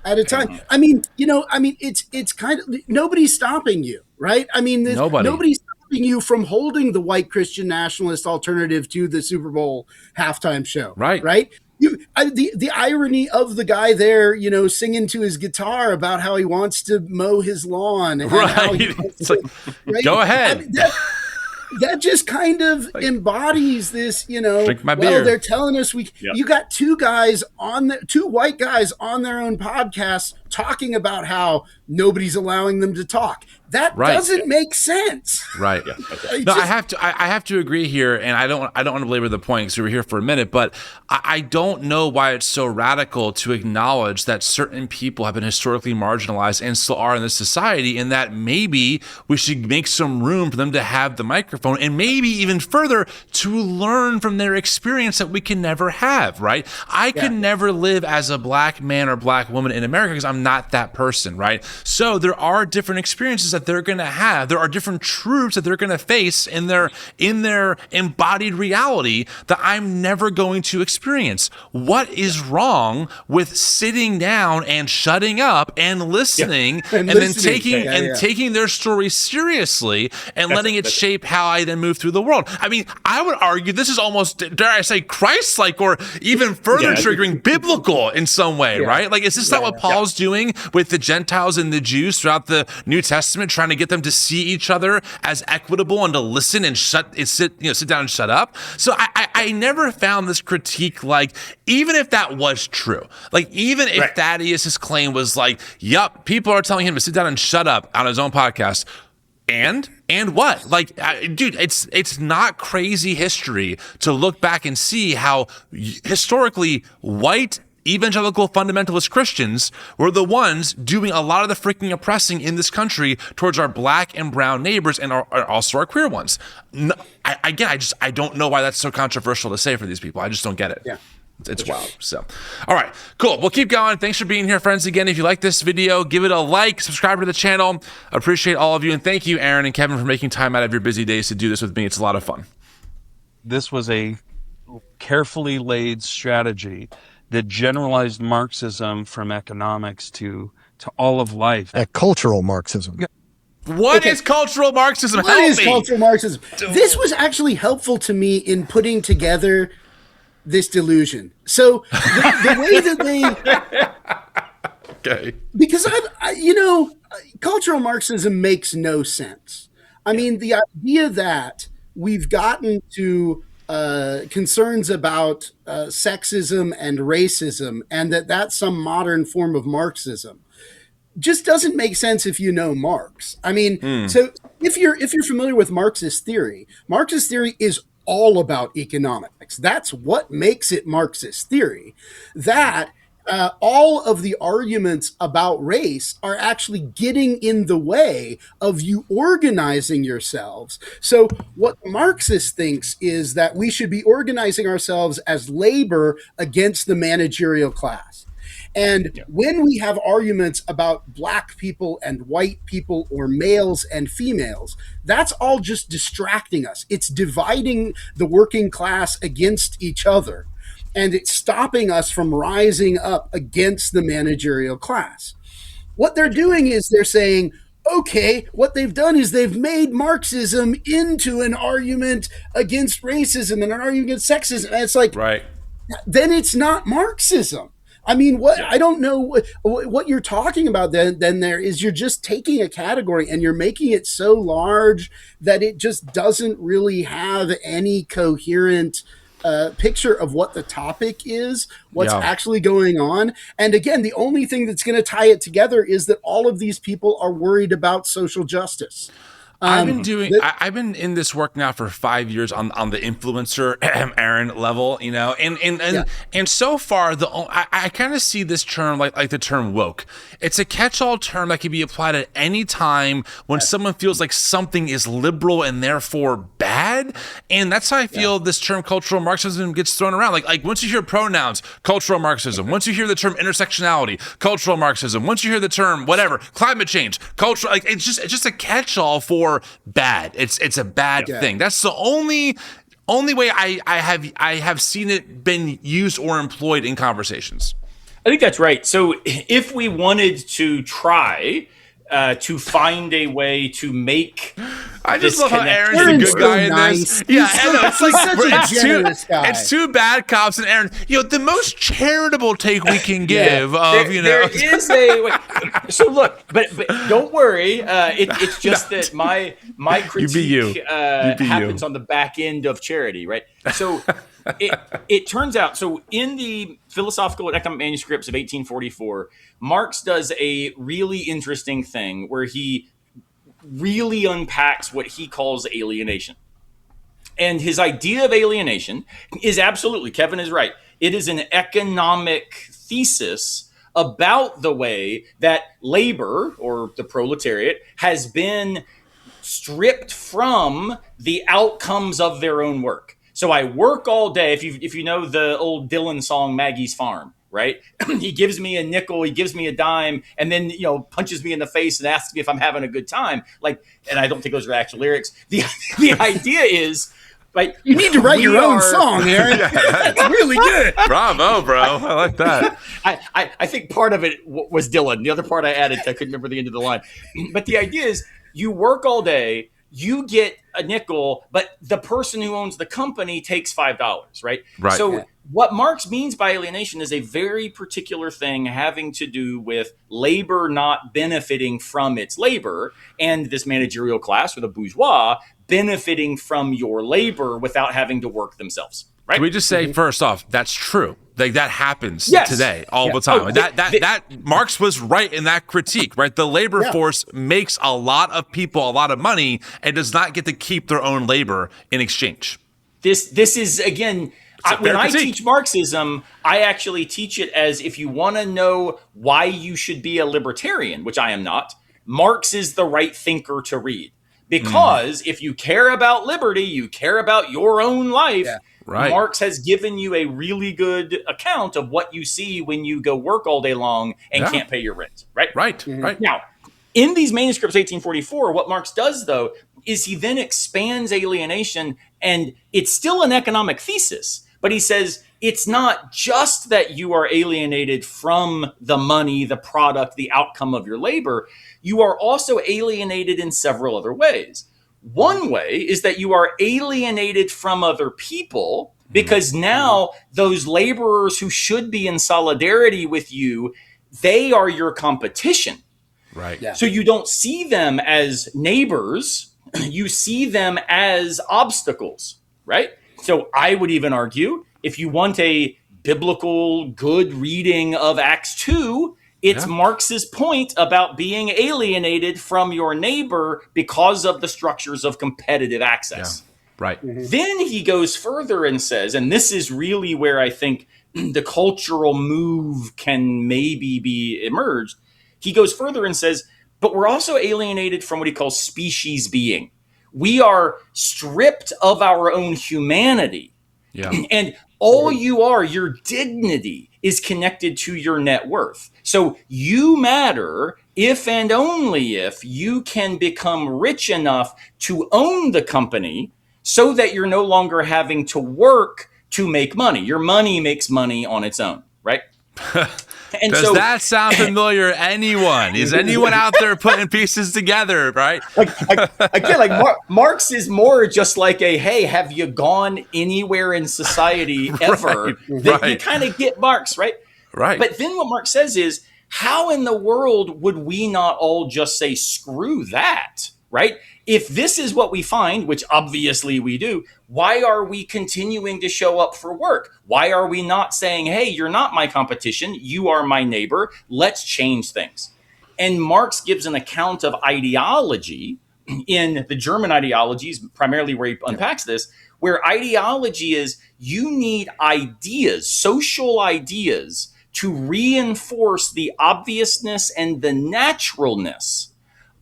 at a time, it's kind of, nobody's stopping you, right? I mean, nobody's stopping you from holding the white Christian nationalist alternative to the Super Bowl halftime show, right? The irony of the guy there, singing to his guitar about how he wants to mow his lawn, and how he go ahead. That just kind of embodies this, drink my beer. They're telling us you got two white guys on their own podcast talking about how nobody's allowing them to talk. That doesn't make sense. Right. No, I have to agree here, and I don't want to belabor the point because we were here for a minute, but I don't know why it's so radical to acknowledge that certain people have been historically marginalized and still are in this society, and that maybe we should make some room for them to have the microphone, and maybe even further to learn from their experience that we can never have, right? I could never live as a black man or black woman in America because I'm not that person, right? So there are different experiences that they're going to have. There are different truths that they're going to face in their embodied reality that I'm never going to experience. What is wrong with sitting down and shutting up and listening and then taking their story seriously and letting it shape how I then move through the world? I mean, I would argue this is almost, dare I say, Christ-like, or even further triggering biblical in some way, right? Like, is this not what Paul's doing with the Gentiles and the Jews throughout the New Testament, trying to get them to see each other as equitable and to listen and sit down and shut up? So I never found this critique, like, even if that was true, like, even if Thaddeus' claim was like, yup, people are telling him to sit down and shut up on his own podcast, and what? Like, dude, it's not crazy history to look back and see how historically white evangelical fundamentalist Christians were the ones doing a lot of the freaking oppressing in this country towards our black and brown neighbors, and also our queer ones. No, I don't know why that's so controversial to say for these people. I just don't get it. Yeah. It's wild. So, all right, cool. We'll keep going. Thanks for being here, friends. Again, if you like this video, give it a like, subscribe to the channel. Appreciate all of you. And thank you, Aaron and Kevin, for making time out of your busy days to do this with me. It's a lot of fun. This was a carefully laid strategy that generalized Marxism from economics to all of life. Cultural Marxism. What is cultural Marxism? What is cultural Marxism? This was actually helpful to me in putting together this delusion. So the way that they, Okay. because cultural Marxism makes no sense. I mean, the idea that we've gotten to concerns about sexism and racism, and that's some modern form of Marxism, just doesn't make sense if you know Marx. I mean, so if you're familiar with Marxist theory is all about economics. That's what makes it Marxist theory. That all of the arguments about race are actually getting in the way of you organizing yourselves. So what Marxist thinks is that we should be organizing ourselves as labor against the managerial class. And when we have arguments about black people and white people or males and females, that's all just distracting us. It's dividing the working class against each other. And it's stopping us from rising up against the managerial class. What they're doing is they're saying, okay, what they've done is they've made Marxism into an argument against racism and an argument against sexism. And it's like, right. Then it's not Marxism. I mean, I don't know what you're talking about then there is you're just taking a category and you're making it so large that it just doesn't really have any coherent picture of what the topic is, what's actually going on. And again, the only thing that's going to tie it together is that all of these people are worried about social justice. I've been in this work now for 5 years on the influencer Aaron level, and so far I kind of see this term like the term woke. It's a catch-all term that can be applied at any time when someone feels like something is liberal and therefore bad, and that's how I feel this term cultural Marxism gets thrown around. Like once you hear pronouns, cultural Marxism. Once you hear the term intersectionality, cultural Marxism. Once you hear the term whatever, climate change, cultural, it's just a catch-all for bad. It's a bad thing. That's the only way I have seen it been used or employed in conversations. I think that's right. So if we wanted to try to find a way to make I just love how Aaron's a good guy in this. Yeah, it's two bad cops and Aaron. The most charitable take we can give there is a so look, but don't worry. It's just that my critique happens on the back end of charity, right? So it turns out, so in the Philosophical and Economic Manuscripts of 1844, Marx does a really interesting thing where he really unpacks what he calls alienation. And his idea of alienation is absolutely, Kevin is right, it is an economic thesis about the way that labor, or the proletariat, has been stripped from the outcomes of their own work. So I work all day. If you know the old Dylan song, Maggie's Farm, right? He gives me a nickel, he gives me a dime, and then, punches me in the face and asks me if I'm having a good time. And I don't think those are actual lyrics. The idea is, right? You need to write your own song, Aaron. That's really good. Bravo, bro. I like that. I think part of it was Dylan. The other part I added, I couldn't remember the end of the line. But the idea is, you work all day, you get a nickel, but the person who owns the company takes $5, right? Right. So what Marx means by alienation is a very particular thing having to do with labor not benefiting from its labor, and this managerial class, or the bourgeois, benefiting from your labor without having to work themselves. Right? Can we just say, first off, that's true. Like, that happens today all the time. That Marx was right in that critique, right? The labor force makes a lot of people a lot of money and does not get to keep their own labor in exchange. This is, again, when I teach Marxism, I actually teach it as, if you want to know why you should be a libertarian, which I am not, Marx is the right thinker to read. Because if you care about liberty, you care about your own life, Right. Marx has given you a really good account of what you see when you go work all day long and Yeah. can't pay your rent, right? Right. Right. Now, in these manuscripts, 1844, what Marx does, though, is he then expands alienation, and it's still an economic thesis, but he says it's not just that you are alienated from the money, the product, the outcome of your labor. You are also alienated in several other ways. One way is that you are alienated from other people because now those laborers who should be in solidarity with you, they are your competition. Right. Yeah. So you don't see them as neighbors, you see them as obstacles, right? So I would even argue if you want a biblical good reading of Acts 2, it's Marx's point about being alienated from your neighbor because of the structures of competitive access. Right. Then he goes further and says, and this is really where I think the cultural move can maybe be emerged. He goes further and says, but we're also alienated from what he calls species being. We are stripped of our own humanity. Yeah. And all you are, your dignity, is connected to your net worth. So you matter if and only if you can become rich enough to own the company so that you're no longer having to work to make money. Your money makes money on its own, right? And Does that sound familiar? Anyone? Is anyone out there putting pieces together? Right? Marx is more just like a, hey, have you gone anywhere in society ever? You kind of get Marx, right? Right. But then what Marx says is, how in the world would we not all just say, screw that, right? If this is what we find, which obviously we do, why are we continuing to show up for work? Why are we not saying, hey, you're not my competition, you are my neighbor, let's change things? And Marx gives an account of ideology in the German ideologies, primarily where he unpacks this, where ideology is you need ideas, social ideas, to reinforce the obviousness and the naturalness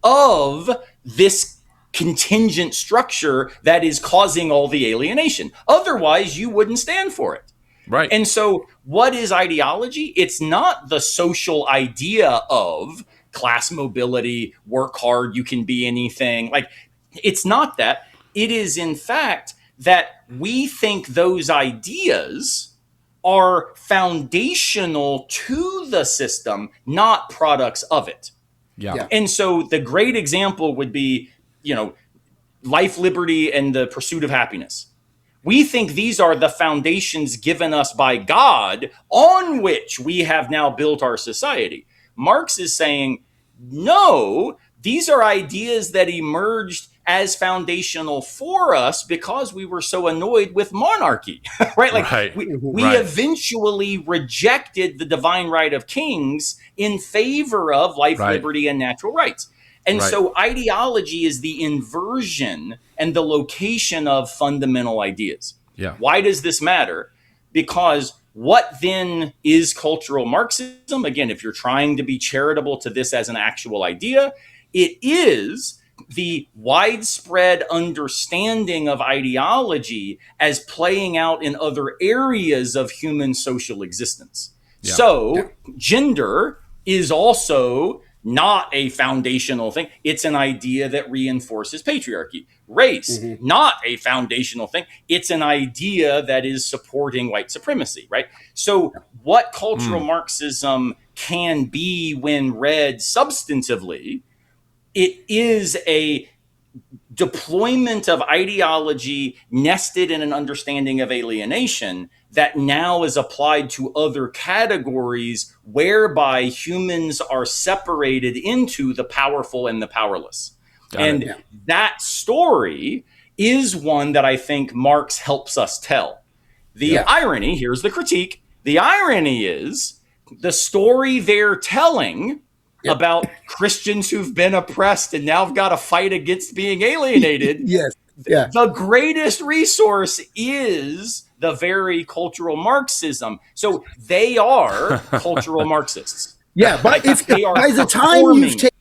of this contingent structure that is causing all the alienation. Otherwise, you wouldn't stand for it. Right. And so what is ideology? It's not the social idea of class mobility, work hard, you can be anything. Like, it's not that. It is, in fact, that we think those ideas are foundational to the system, not products of it. Yeah. And so the great example would be, life, liberty, and the pursuit of happiness. We think these are the foundations given us by God on which we have now built our society. Marx is saying, no, these are ideas that emerged as foundational for us because we were so annoyed with monarchy, right? We eventually rejected the divine right of kings in favor of life, liberty, and natural rights. And so ideology is the inversion and the location of fundamental ideas. Yeah. Why does this matter? Because what then is cultural Marxism? Again, if you're trying to be charitable to this as an actual idea, it is the widespread understanding of ideology as playing out in other areas of human social existence. Yeah. So gender is also not a foundational thing. It's an idea that reinforces patriarchy. Race, not a foundational thing. It's an idea that is supporting white supremacy, right? So what cultural Marxism can be when read substantively, it is a deployment of ideology nested in an understanding of alienation that now is applied to other categories whereby humans are separated into the powerful and the powerless. That story is one that I think Marx helps us tell. The irony, here's the critique, the irony is the story they're telling about Christians who've been oppressed and now have got to fight against being alienated. The greatest resource is the very cultural Marxism. So they are cultural Marxists. But by the time you've taken,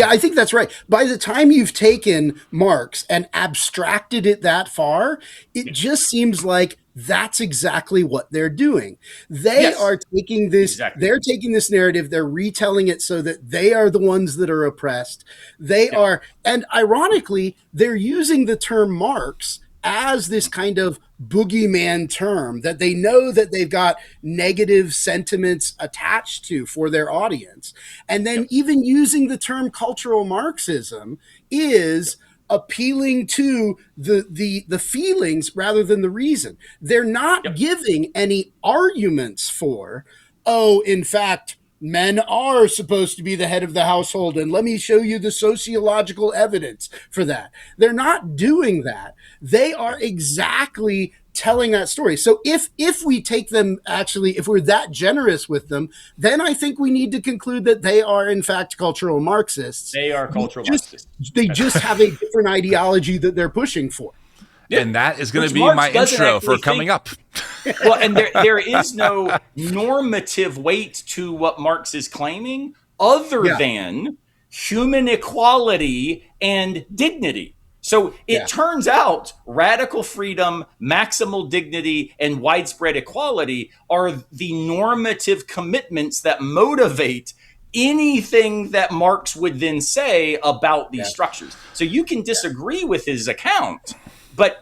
I think that's right. By the time you've taken Marx and abstracted it that far, it just seems like that's exactly what they're doing. They are taking this, they're taking this narrative, they're retelling it so that they are the ones that are oppressed. They are, and ironically, they're using the term Marx as this kind of boogeyman term that they know that they've got negative sentiments attached to for their audience. And then even using the term cultural Marxism is appealing to the feelings rather than the reason. They're not giving any arguments for, oh, in fact, men are supposed to be the head of the household, and let me show you the sociological evidence for that. They're not doing that. They are exactly telling that story. So if we take them, actually, if we're that generous with them, then I think we need to conclude that they are in fact cultural Marxists. They are cultural Marxists. They just have a different ideology that they're pushing for. And that is going to be my intro for coming up. Well, and there is no normative weight to what Marx is claiming other than human equality and dignity. So it turns out radical freedom, maximal dignity, and widespread equality are the normative commitments that motivate anything that Marx would then say about these structures. So you can disagree with his account, but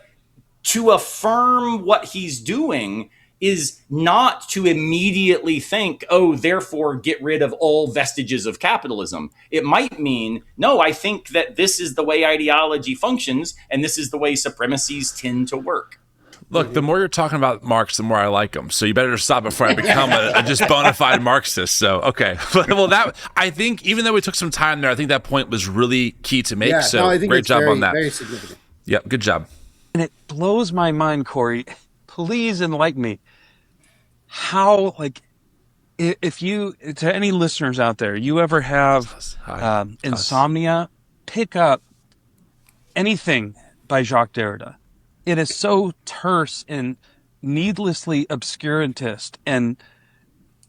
to affirm what he's doing is not to immediately think, oh, therefore get rid of all vestiges of capitalism. It might mean, no, I think that this is the way ideology functions, and this is the way supremacies tend to work. Look, the more you're talking about Marx, the more I like him. So you better stop before I become a just bona fide Marxist. So, okay. Well, that, I think, even though we took some time there, I think that point was really key to make. So I think great job on that. Very significant. Yep, good job. And it blows my mind, Corey. Please enlighten me. How, like, if you, to any listeners out there, you ever have insomnia, pick up anything by Jacques Derrida. It is so terse and needlessly obscurantist, and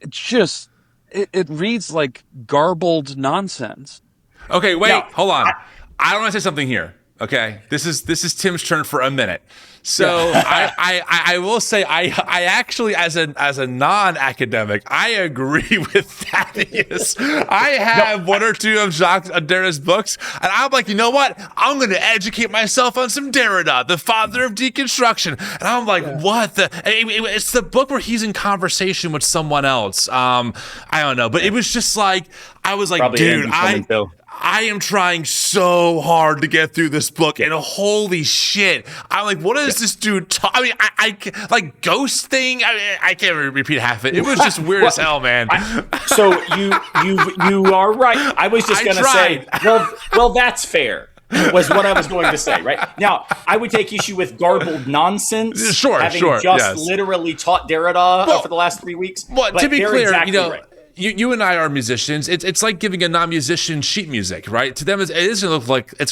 it just, it reads like garbled nonsense. Okay, wait, hold on. I want to say something here. Okay, this is Tim's turn for a minute. So I will say I actually, as a non-academic, I agree with Thaddeus. I have one or two of Jacques Derrida's books, and I'm like, you know what? I'm going to educate myself on some Derrida, the father of deconstruction. And I'm like, what the? It's the book where he's in conversation with someone else. I don't know, but it was just like, I was like, probably dude, I am trying so hard to get through this book, and holy shit, I'm like, what is this dude I mean, I like ghost thing. I can't repeat half of it. It was just weird as hell, man. So you are right. I was just going to say, well, that's fair. Was what I was going to say, right? Now, I would take issue with garbled nonsense. Having just literally taught Derrida for the last 3 weeks. But to be clear, exactly right. You and I are musicians. It's like giving a non-musician sheet music, right? To them, it's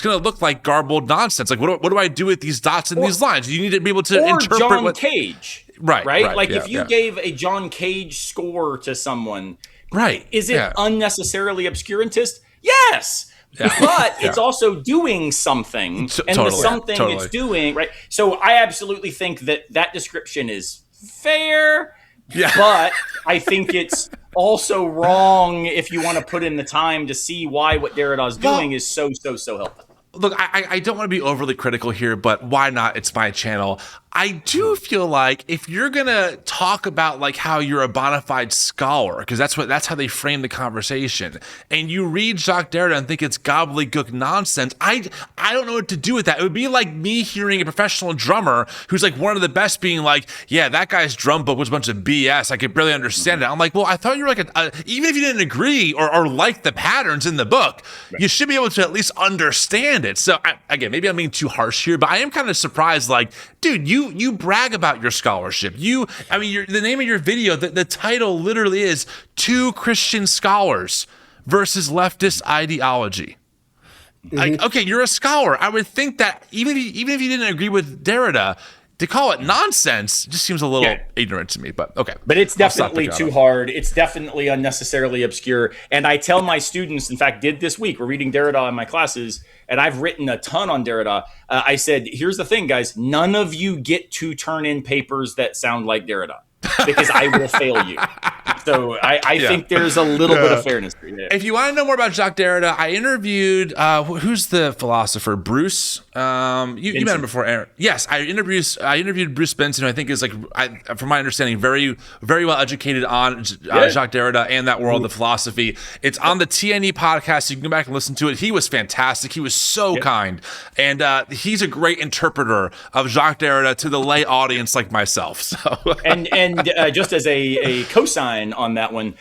going to look like garbled nonsense. Like, what do I do with these dots and these lines? You need to be able to interpret John Cage, right? Like if you gave a John Cage score to someone, right? Is it unnecessarily obscurantist? Yes. Yeah. But it's also doing something, and the something it's doing, right? So I absolutely think that description is fair. Yeah. But I think it's also wrong if you want to put in the time to see why what Derrida's doing is so helpful. Look, I don't want to be overly critical here, but why not? It's my channel. I do feel like if you're gonna talk about like how you're a bona fide scholar, because that's how they frame the conversation, and you read Jacques Derrida and think it's gobbledygook nonsense, I don't know what to do with that. It would be like me hearing a professional drummer who's like one of the best being like, yeah, that guy's drum book was a bunch of BS. I could barely understand it. I'm like, well, I thought you were like even if you didn't agree or like the patterns in the book, you should be able to at least understand it. So again, maybe I'm being too harsh here, but I am kind of surprised. Like, dude, you brag about your scholarship. The name of your video, the title literally is "Two Christian Scholars versus Leftist Ideology." Like, okay, you're a scholar. I would think that even if you didn't agree with Derrida, to call it nonsense just seems a little ignorant to me, but okay. But it's I'll stop definitely picking on too hard. It's definitely unnecessarily obscure. And I tell my students, in fact, did this week, we're reading Derrida in my classes, and I've written a ton on Derrida. I said, here's the thing, guys, none of you get to turn in papers that sound like Derrida, because I will fail you. So I think there's a little bit of fairness there. If you want to know more about Jacques Derrida, I interviewed who's the philosopher? Bruce. You met him before, Aaron. Yes, I interviewed Bruce Benson, who I think is from my understanding, very very well educated on Jacques Derrida and that world of philosophy. It's on the TNE podcast. You can go back and listen to it. He was fantastic. He was so kind, and he's a great interpreter of Jacques Derrida to the lay audience like myself. So and just as a cosign on that one,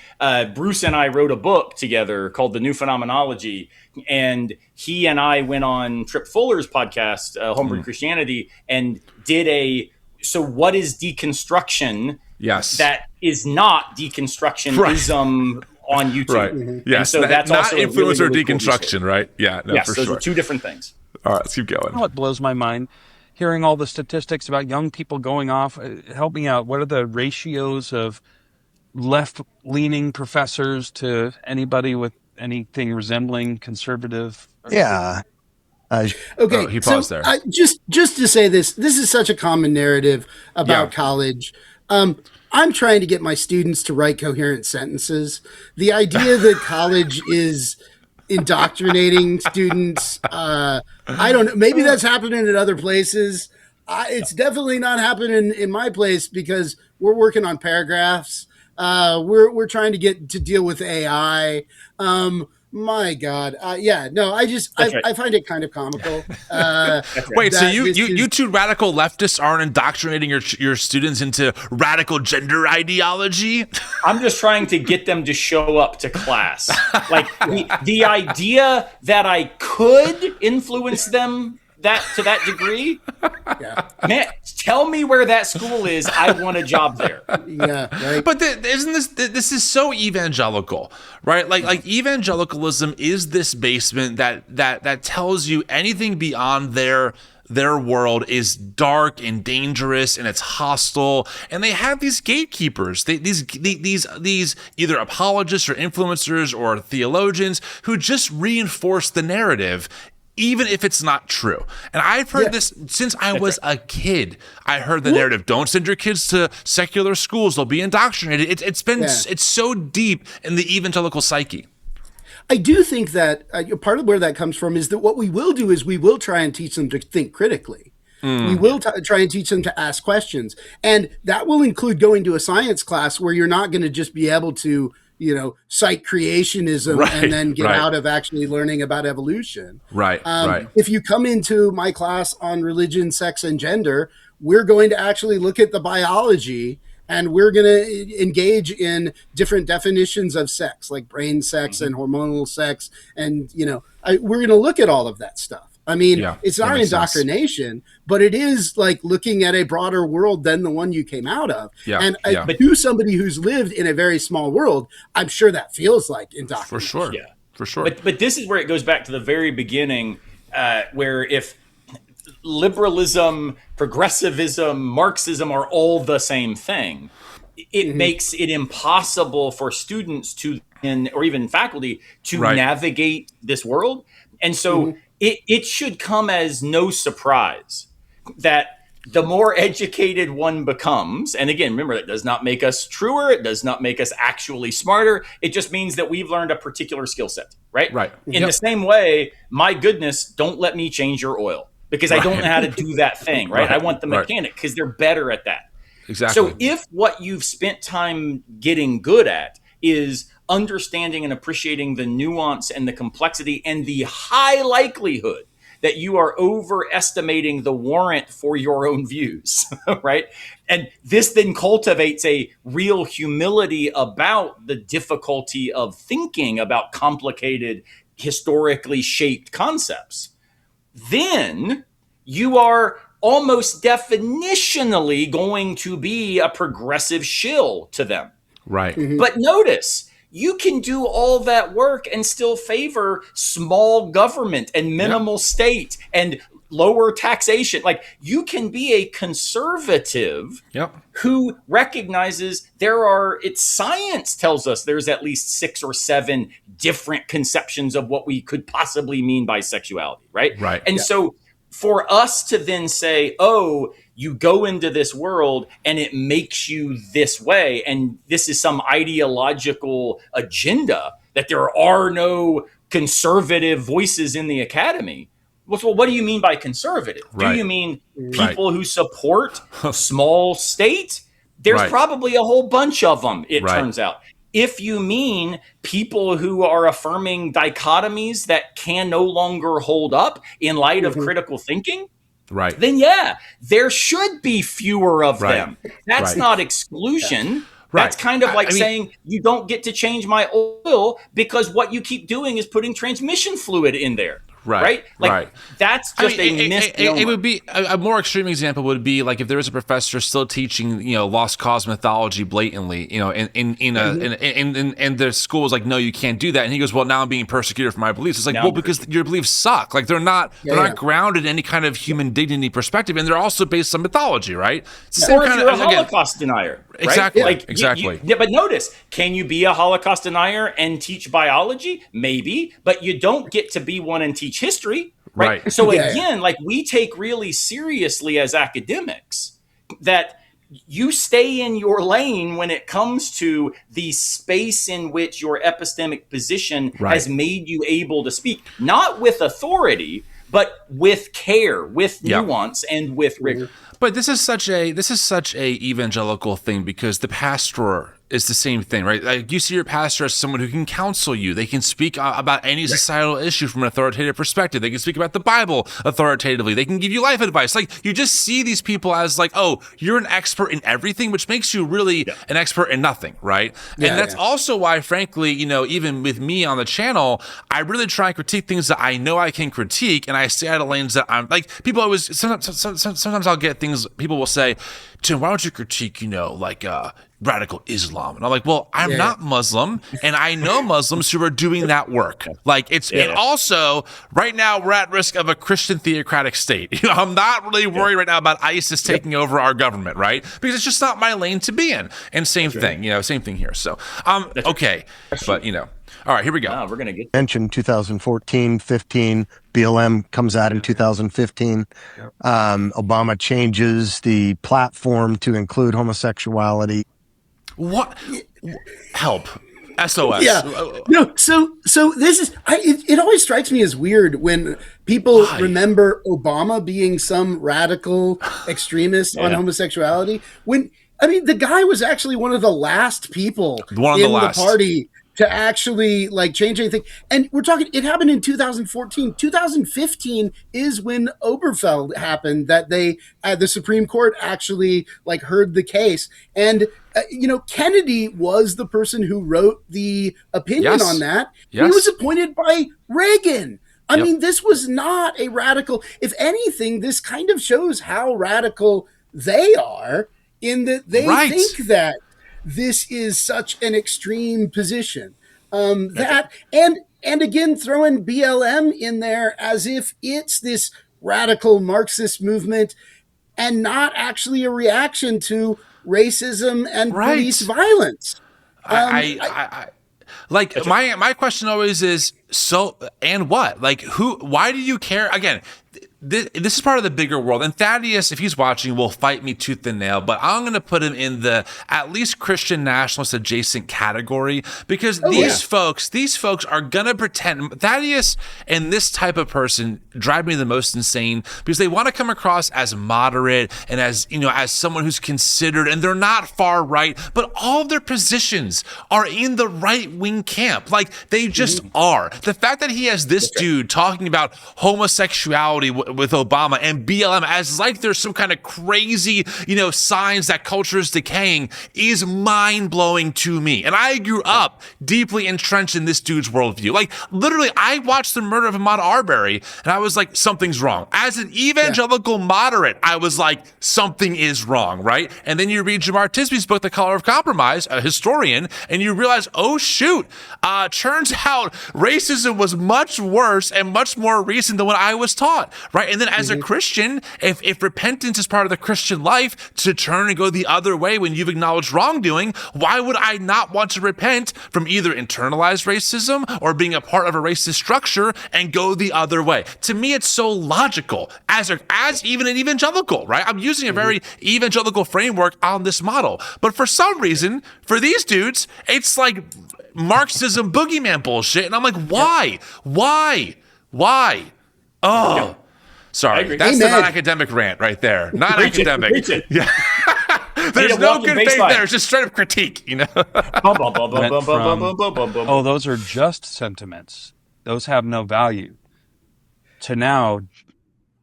Bruce and I wrote a book together called The New Phenomenology, and he and I went on Trip Fuller's podcast, Homebrew Christianity, and did so what is deconstruction? Yes. That is not deconstructionism on YouTube. Right. Yes. And so that's not also influence really, or really cool deconstruction, right? Yeah. No, yes, for those sure. are two different things. All right, let's keep going. You know what blows my mind? Hearing all the statistics about young people going off. Help me out. What are the ratios of left-leaning professors to anybody with anything resembling conservative? Yeah. Okay, he paused there. Just to say this is such a common narrative about college. I'm trying to get my students to write coherent sentences. The idea that college is indoctrinating students, I don't know. Maybe that's happening in other places. It's definitely not happening in my place, because we're working on paragraphs. We're trying to get to deal with AI. My God. I find it kind of comical. Wait, so you two radical leftists aren't indoctrinating your students into radical gender ideology? I'm just trying to get them to show up to class. Like the idea that I could influence them to that degree. Yeah. Man, tell me where that school is. I want a job there. Yeah, right. But isn't this is so evangelical, right? Like evangelicalism is this basement that tells you anything beyond their world is dark and dangerous and it's hostile, and they have these gatekeepers, these either apologists or influencers or theologians who just reinforce the narrative, even if it's not true. And I've heard this since I was a kid. I heard the narrative, don't send your kids to secular schools, they'll be indoctrinated. It's so deep in the evangelical psyche. I do think that part of where that comes from is that what we will do is we will try and teach them to think critically. We will try and teach them to ask questions. And that will include going to a science class where you're not going to just be able to, cite creationism and then get out of actually learning about evolution. Right. If you come into my class on religion, sex, and gender, we're going to actually look at the biology, and we're going to engage in different definitions of sex, like brain sex and hormonal sex. And, we're going to look at all of that stuff. I mean, it's not indoctrination, but it is like looking at a broader world than the one you came out of. But to somebody who's lived in a very small world, I'm sure that feels like indoctrination. For sure. Yeah, for sure. But this is where it goes back to the very beginning, where if liberalism, progressivism, Marxism are all the same thing, it makes it impossible for students or even faculty to navigate this world. And so it should come as no surprise that the more educated one becomes, and again, remember, that does not make us truer, it does not make us actually smarter, it just means that we've learned a particular skill set, right? In the same way, my goodness, don't let me change your oil, because I don't know how to do that thing, right? I want the mechanic, because they're better at that. Exactly. So if what you've spent time getting good at is understanding and appreciating the nuance and the complexity and the high likelihood that you are overestimating the warrant for your own views, right? And this then cultivates a real humility about the difficulty of thinking about complicated, historically shaped concepts. Then you are almost definitionally going to be a progressive shill to them. Right. But notice, you can do all that work and still favor small government and minimal state and lower taxation. Like, you can be a conservative who recognizes science tells us there's at least 6 or 7 different conceptions of what we could possibly mean by sexuality, right? And so for us to then say, oh, you go into this world and it makes you this way, and this is some ideological agenda, that there are no conservative voices in the academy. Well, what do you mean by conservative? Do you mean people who support small state? There's probably a whole bunch of them, it turns out. If you mean people who are affirming dichotomies that can no longer hold up in light of critical thinking, then yeah, there should be fewer of them. That's not exclusion. That's kind of like saying you don't get to change my oil because what you keep doing is putting transmission fluid in there. That's just it would be a more extreme example would be like if there was a professor still teaching, lost cause mythology blatantly, in the school was like, no, you can't do that, and he goes, well, now I'm being persecuted for my beliefs. It's like, well, because your beliefs suck. Like they're not grounded in any kind of human dignity perspective, and they're also based on mythology, right? Or if you're a Holocaust denier, exactly, exactly. But notice, can you be a Holocaust denier and teach biology? Maybe, but you don't get to be one and teach history, right? So again, like we take really seriously as academics that you stay in your lane when it comes to the space in which your epistemic position has made you able to speak, not with authority, but with care, with nuance, and with rigor. But this is such a evangelical thing because the pastor is the same thing, right? Like you see your pastor as someone who can counsel you. They can speak about any societal issue from an authoritative perspective. They can speak about the Bible authoritatively. They can give you life advice. Like you just see these people as like, oh, you're an expert in everything, which makes you really an expert in nothing, right? And that's also why, frankly, even with me on the channel, I really try and critique things that I know I can critique, and I stay out of lanes that I'm like. People always sometimes I'll get things. People will say, Tim, why don't you critique, radical Islam? And I'm like, well, I'm not Muslim, and I know Muslims who are doing that work. Like and also right now we're at risk of a Christian theocratic state. I'm not really worried right now about ISIS taking over our government, right? Because it's just not my lane to be in. And same thing here. So, okay, but all right, here we go. We're gonna get mentioned 2014, 15. BLM comes out in 2015. Obama changes the platform to include homosexuality. What? Help. SOS. No, so this is it always strikes me as weird when people remember Obama being some radical extremist on homosexuality. When the guy was actually one of the last people in the party to actually change anything. And we're talking, it happened in 2014. 2015 is when Oberfeld happened, that the Supreme Court actually heard the case. And, Kennedy was the person who wrote the opinion on that. He was appointed by Reagan. I mean, this was not a radical. If anything, this kind of shows how radical they are in that they think that this is such an extreme position that and again throwing BLM in there as if it's this radical Marxist movement and not actually a reaction to racism and police violence. My question always is, so and what? Why do you care? Again, this is part of the bigger world, and Thaddeus, if he's watching, will fight me tooth and nail, but I'm going to put him in the at least Christian nationalist adjacent category, because these folks are going to pretend. Thaddeus and this type of person drive me the most insane because they want to come across as moderate and as someone who's considered, and they're not far right, but all of their positions are in the right wing camp. They just are. The fact that he has this dude talking about homosexuality with Obama and BLM as there's some kind of crazy, signs that culture is decaying is mind-blowing to me. And I grew up deeply entrenched in this dude's worldview. Literally, I watched the murder of Ahmaud Arbery and I was like, something's wrong. As an evangelical moderate, I was like, something is wrong, right? And then you read Jamar Tisby's book, The Color of Compromise, a historian, and you realize, oh shoot, turns out racism was much worse and much more recent than what I was taught, right? right? And then as a Christian, if repentance is part of the Christian life, to turn and go the other way when you've acknowledged wrongdoing, why would I not want to repent from either internalized racism or being a part of a racist structure and go the other way? To me, it's so logical as even an evangelical, right? I'm using a very evangelical framework on this model. But for some reason, for these dudes, it's like Marxism boogeyman bullshit. And I'm like, why? Why? Oh, sorry. That's the non-academic rant right there. Non-academic. Yeah. There's no good faith there. It's just straight up critique, you know? Oh, those are just sentiments. Those have no value. To now,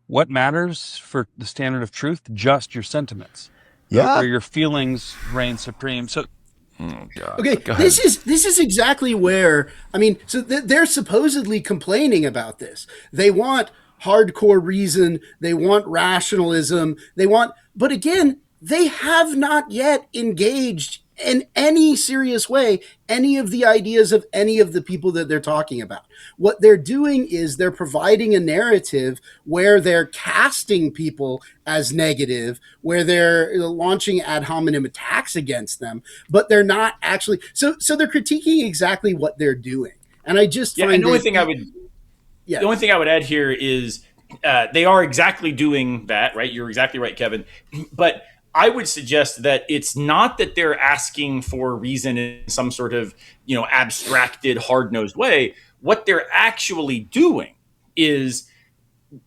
what matters for the standard of truth? Just your sentiments. Yeah. Where your feelings reign supreme. So, oh, God. Okay, this is exactly where, I mean, so they're supposedly complaining about this. They want hardcore reason, they want rationalism, but again, they have not yet engaged in any serious way any of the ideas of any of the people that they're talking about. What they're doing is they're providing a narrative where they're casting people as negative, where they're launching ad hominem attacks against them, but they're not actually. So they're critiquing exactly what they're doing. And I just find the only thing I would add here is they are exactly doing that, right? You're exactly right, Kevin. But I would suggest that it's not that they're asking for reason in some sort of, abstracted, hard-nosed way. What they're actually doing is,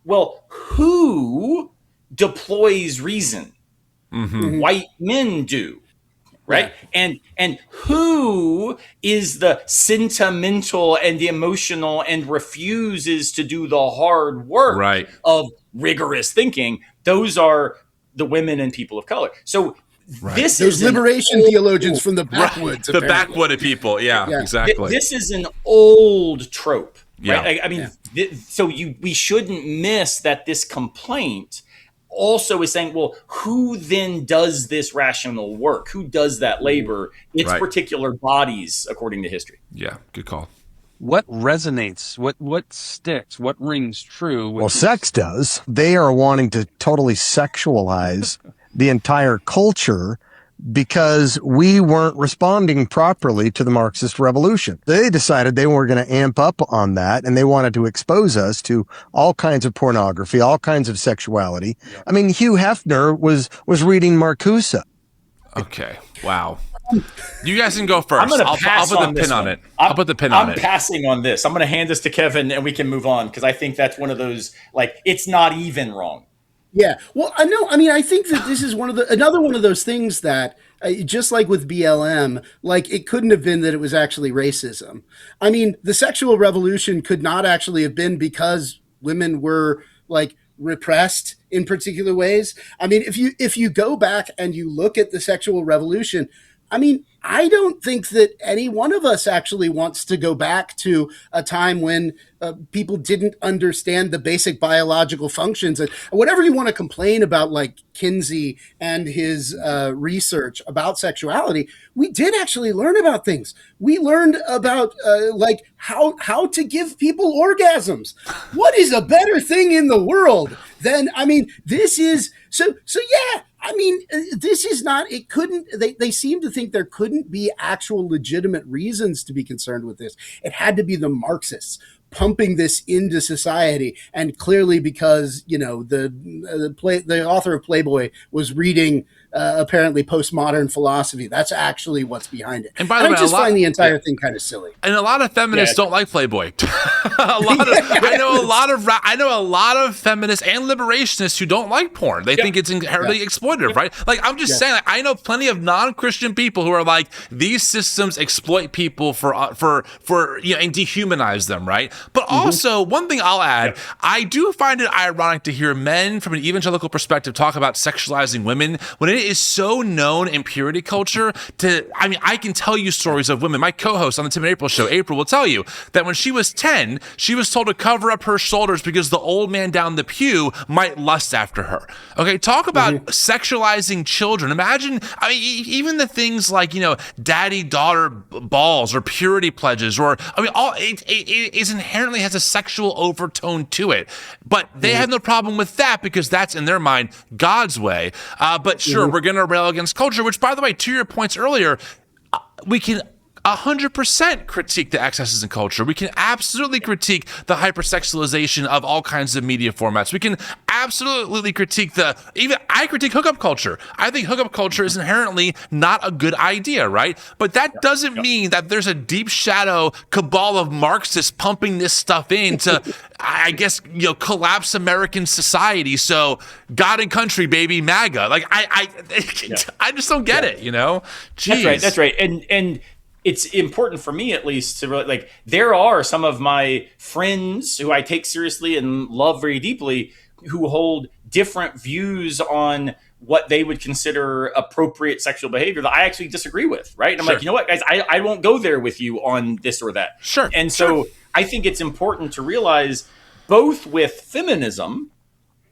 well, who deploys reason? White men do, right? Yeah. And who is the sentimental and the emotional and refuses to do the hard work of rigorous thinking? Those are the women and people of color. So this is liberation theologians from the backwoods. The backwooded people. Yeah, exactly. This is an old trope. Right? Yeah. We shouldn't miss that this complaint also is saying, well, who then does this rational work? Who does that labor? It's particular bodies, according to history. Yeah, good call. What resonates? What sticks? What rings true? Well, sex does. They are wanting to totally sexualize the entire culture because we weren't responding properly to the Marxist revolution. They decided they were going to amp up on that, and they wanted to expose us to all kinds of pornography, all kinds of sexuality. Yeah. I mean, Hugh Hefner was reading Marcuse. Okay. Wow. You guys can go first. I'll put the pin on it. I'll put the pin on it. I'm passing on this. I'm going to hand this to Kevin and we can move on because I think that's one of those, it's not even wrong. Yeah. Well, I know. I mean, I think that this is another one of those things that just like with BLM, it couldn't have been that it was actually racism. I mean, the sexual revolution could not actually have been because women were repressed in particular ways. I mean, if you go back and you look at the sexual revolution, I mean, I don't think that any one of us actually wants to go back to a time when people didn't understand the basic biological functions. And whatever you want to complain about, Kinsey and his research about sexuality, we did actually learn about things. We learned about how to give people orgasms. What is a better thing in the world than, this is so yeah. I mean, this is not, it couldn't, they seem to think there couldn't be actual legitimate reasons to be concerned with this. It had to be the Marxists pumping this into society. And clearly because, the author of Playboy was reading apparently postmodern philosophy. That's actually what's behind it. And by the way, I just find the entire thing kind of silly. And a lot of feminists don't like Playboy. I know a lot of feminists and liberationists who don't like porn. They think it's inherently exploitative, right? I'm just saying, I know plenty of non-Christian people who are like, these systems exploit people for and dehumanize them, right? But also, one thing I'll add, I do find it ironic to hear men from an evangelical perspective talk about sexualizing women when it is so known in purity culture I can tell you stories of women. My co-host on the Tim and April show, April, will tell you that when she was 10, she was told to cover up her shoulders because the old man down the pew might lust after her. Okay, talk about sexualizing children. Imagine, even the things daddy-daughter balls or purity pledges, or, it is inherent inherently has a sexual overtone to it. But they have no problem with that because that's, in their mind, God's way. But sure, we're going to rail against culture, which, by the way, to your points earlier, we can 100% critique the excesses in culture. We can absolutely critique the hypersexualization of all kinds of media formats. We can absolutely critique I critique hookup culture. I think hookup culture is inherently not a good idea, right? But that doesn't mean that there's a deep shadow cabal of Marxists pumping this stuff in to, I guess, collapse American society. So God and country, baby, MAGA. Like I just don't get it, Jeez. That's right. And it's important for me, at least, to really, there are some of my friends who I take seriously and love very deeply who hold different views on what they would consider appropriate sexual behavior that I actually disagree with, right? And I'm like, you know what, guys, I won't go there with you on this or that. Sure. And so I think it's important to realize, both with feminism,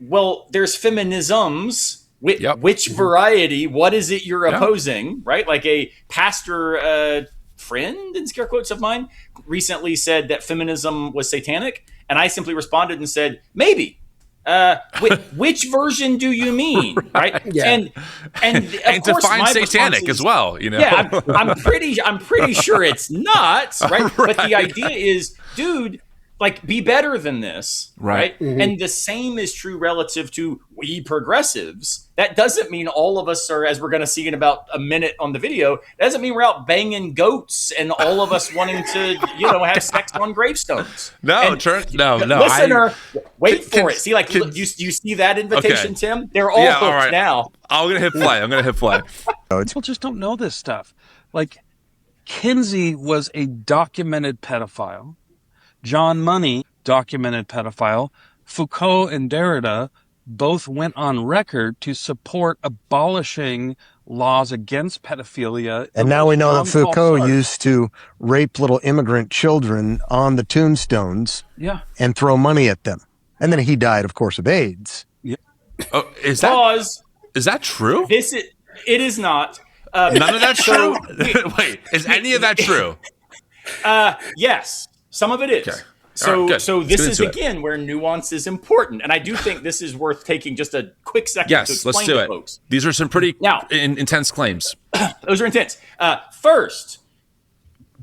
well, there's feminisms. Which variety? What is it you're opposing? Right? Like a pastor friend, in scare quotes, of mine recently said that feminism was satanic, and I simply responded and said, maybe. Which version do you mean? Right? Yeah. And of course, define my satanic as well. Yeah, I'm pretty sure it's not. Right? But the idea is, dude, be better than this, right? Mm-hmm. And the same is true relative to we progressives. That doesn't mean all of us are, as we're going to see in about a minute on the video, that doesn't mean we're out banging goats and all of us wanting to, have sex on gravestones. No. Listener, wait for it. See, you see that invitation, Tim? They're all hooked right. now. I'm going to hit play. People just don't know this stuff. Like, Kinsey was a documented pedophile. John Money, documented pedophile. Foucault and Derrida both went on record to support abolishing laws against pedophilia. And now we know that Foucault used to rape little immigrant children on the tombstones and throw money at them. And then he died, of course, of AIDS. Yeah. Oh, is that true? It is not. None of that's true? Wait, is any of that true? Yes. Some of it is. Okay. So this is, again, where nuance is important. And I do think this is worth taking just a quick second to explain let's do to it. folks. These are some pretty intense claims. Those are intense. First,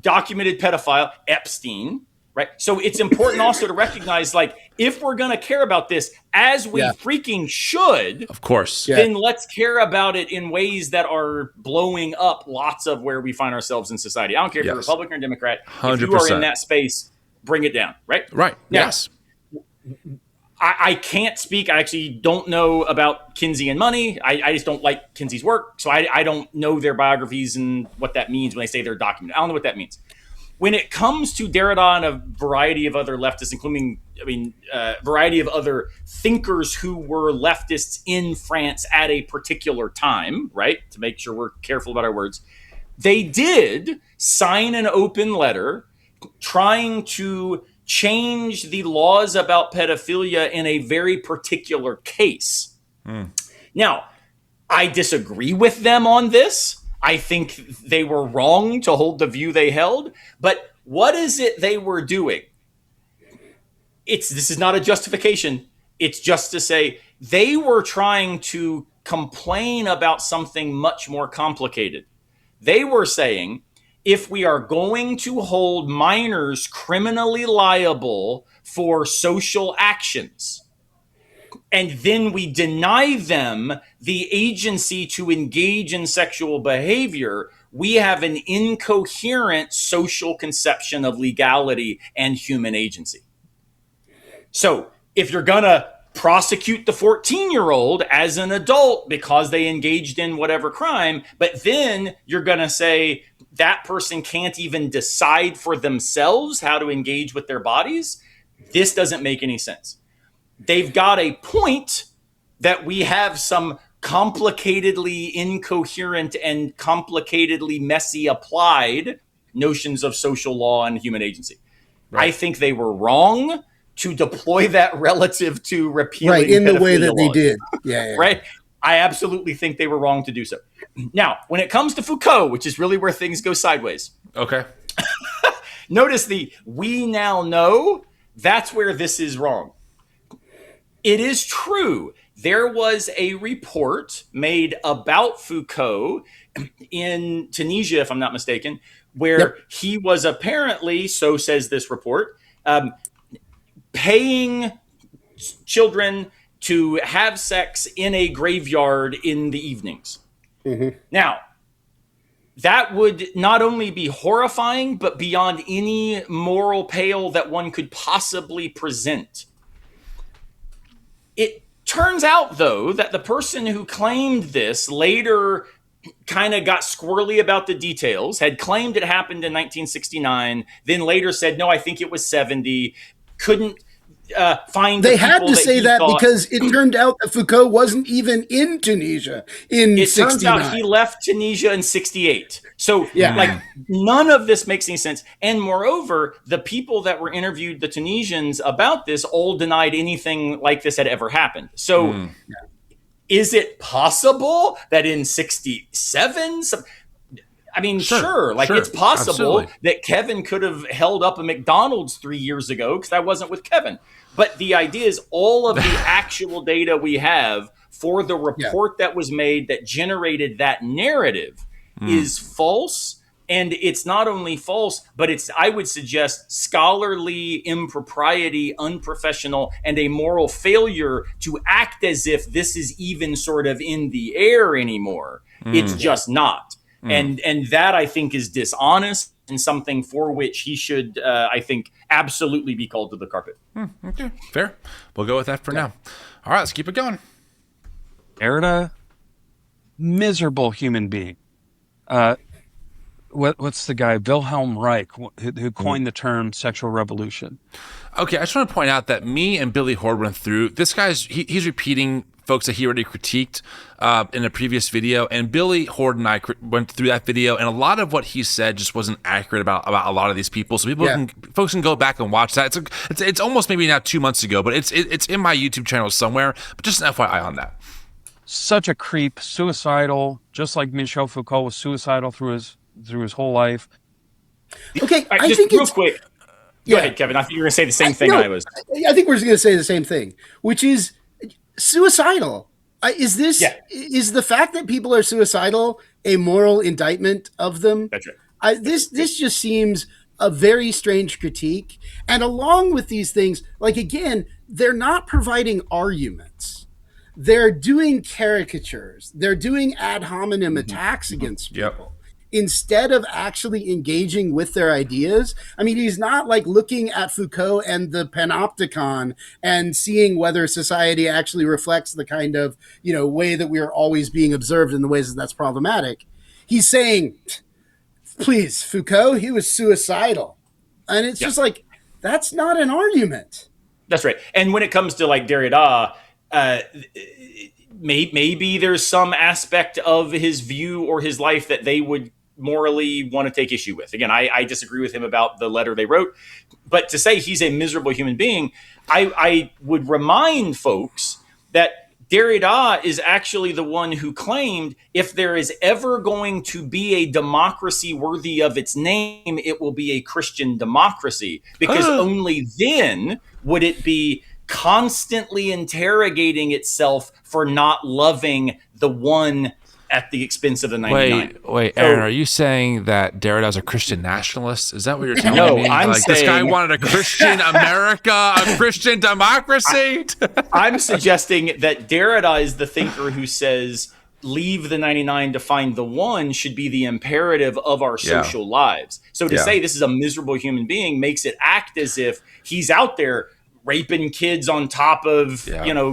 documented pedophile, Epstein, right? So it's important also to recognize, if we're going to care about this, as we freaking should, of course, then let's care about it in ways that are blowing up lots of where we find ourselves in society. I don't care if you're Republican or Democrat. 100%. If you are in that space, bring it down, right? Right. Now, yes. I can't speak. I actually don't know about Kinsey and Money. I just don't like Kinsey's work. So I don't know their biographies and what that means when they say they're documented. I don't know what that means. When it comes to Derrida and a variety of other leftists, including, variety of other thinkers who were leftists in France at a particular time, right? To make sure we're careful about our words. They did sign an open letter trying to change the laws about pedophilia in a very particular case. Now, I disagree with them on this. I think they were wrong to hold the view they held. But what is it they were doing? This is not a justification. It's just to say they were trying to complain about something much more complicated. They were saying, if we are going to hold minors criminally liable for social actions, and then we deny them the agency to engage in sexual behavior, we have an incoherent social conception of legality and human agency. So if you're going to prosecute the 14-year-old as an adult because they engaged in whatever crime, but then you're going to say that person can't even decide for themselves how to engage with their bodies, this doesn't make any sense. They've got a point that we have some complicatedly incoherent and complicatedly messy applied notions of social law and human agency. Right. I think they were wrong to deploy that relative to repealing in the way that laws. they did. Yeah. Right? I absolutely think they were wrong to do so. Now, when it comes to Foucault, which is really where things go sideways. Okay. Notice the "we now know." That's where this is wrong. It is true. There was a report made about Foucault in Tunisia, if I'm not mistaken, where he was apparently, so says this report, paying children to have sex in a graveyard in the evenings. Now, that would not only be horrifying, but beyond any moral pale that one could possibly present. It turns out, though, that the person who claimed this later kind of got squirrely about the details, had claimed it happened in 1969, then later said, no, I think it was 70, couldn't find They the had people to say that thought, because it turned out that Foucault wasn't even in Tunisia in it 69. turns out he left Tunisia in 68. So Yeah. like none of this makes any sense. And moreover, the people that were interviewed, the Tunisians, about this all denied anything like this had ever happened. So is it possible that in 67, I mean, sure. It's possible that Kevin could have held up a McDonald's 3 years ago, because I wasn't with Kevin. But the idea is all of the actual data we have for the report that was made that generated that narrative is false. And it's not only false, but it's, I would suggest, scholarly impropriety, unprofessional, and a moral failure to act as if this is even sort of in the air anymore. It's just not. And that, I think, is dishonest and something for which he should, I think, absolutely be called to the carpet. Okay, fair. We'll go with that for now. All right, let's keep it going. Derrida, miserable human being. What's the guy, Wilhelm Reich, who coined the term sexual revolution? Okay, I just want to point out that me and Billy Horde went through, this guy's, he's repeating folks that he already critiqued in a previous video, and Billy Horde and I went through that video, and a lot of what he said just wasn't accurate about a lot of these people. So folks can go back and watch that. It's almost maybe now 2 months ago, but it's in my YouTube channel somewhere. But just an FYI on that. Such a creep, suicidal, just like Michel Foucault was suicidal through his whole life. Okay, Right, I just think real it's quick. Go ahead, Kevin. I think you were going to say the same thing I was. I think we're going to say the same thing, which is suicidal. Is the fact that people are suicidal a moral indictment of them? That's right. This just seems a very strange critique. And along with these things, like, again, they're not providing arguments. They're doing caricatures. They're doing ad hominem attacks against people. Instead of actually engaging with their ideas. I mean, he's not like looking at Foucault and the panopticon and seeing whether society actually reflects the kind of, way that we're always being observed in the ways that's problematic. He's saying, please, Foucault, he was suicidal. And it's just like, that's not an argument. That's right. And when it comes to like Derrida, maybe there's some aspect of his view or his life that they would morally want to take issue with. Again, I disagree with him about the letter they wrote, but to say he's a miserable human being, I would remind folks that Derrida is actually the one who claimed if there is ever going to be a democracy worthy of its name, it will be a Christian democracy, because only then would it be constantly interrogating itself for not loving the one at the expense of the 99. Wait, Aaron, are you saying that Derrida's a Christian nationalist? Is that what you're telling me? I'm like, saying, this guy wanted a Christian America, a Christian democracy? I'm suggesting that Derrida is the thinker who says leave the 99 to find the one should be the imperative of our social lives. So to say this is a miserable human being makes it act as if he's out there raping kids on top of,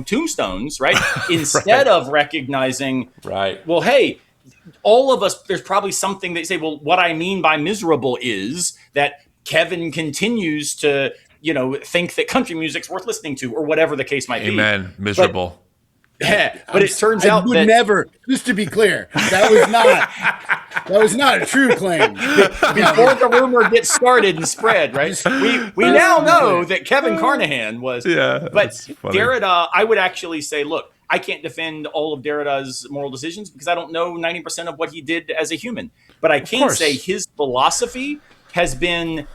tombstones, right? Instead of recognizing, well, hey, all of us, there's probably something that say, well, what I mean by miserable is that Kevin continues to, think that country music's worth listening to, or whatever the case might be. Amen. Miserable. But it turns out that never, just to be clear, that was not a true claim. Before the rumor gets started and spread, right? We now know that Kevin Carnahan was. But Derrida, I would actually say, look, I can't defend all of Derrida's moral decisions because I don't know 90% of what he did as a human. But I can say his philosophy has been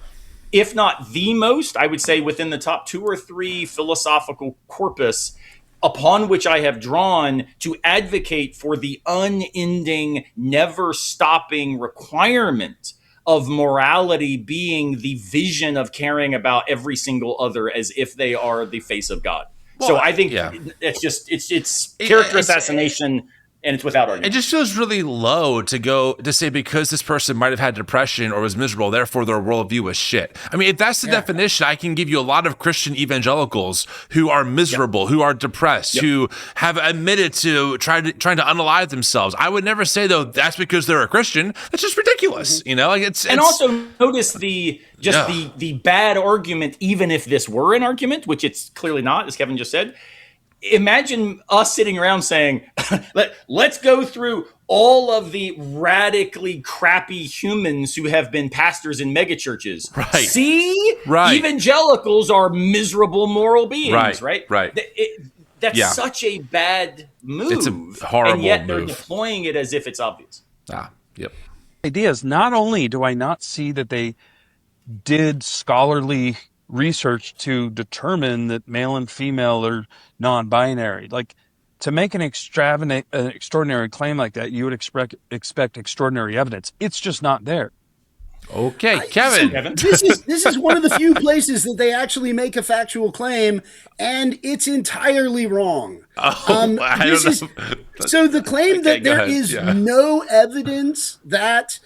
if not the most, I would say within the top 2 or 3 philosophical corpus upon which I have drawn to advocate for the unending, never stopping requirement of morality being the vision of caring about every single other as if they are the face of God. Well, so I think yeah. it's character assassination. And it's without argument. It just feels really low to say because this person might have had depression or was miserable, therefore their worldview was shit. I mean, if that's the definition, I can give you a lot of Christian evangelicals who are miserable, who are depressed, who have admitted to trying to unalive themselves. I would never say though that's because they're a Christian. That's just ridiculous, you know. Like it's also notice the bad argument, even if this were an argument, which it's clearly not, as Kevin just said. Imagine us sitting around saying, let's go through all of the radically crappy humans who have been pastors in megachurches. Right. See? Right. Evangelicals are miserable moral beings, right? Right. That's such a bad move. It's a horrible and yet they're move. deploying it as if it's obvious. Yep. Ideas. Not only do I not see that they did scholarly research to determine that male and female are non-binary. Like, to make an extraordinary claim like that, you would expect extraordinary evidence. It's just not there. Okay, Kevin. This is one of the few places that they actually make a factual claim, and it's entirely wrong. I don't know. So the claim that there ahead. is no evidence that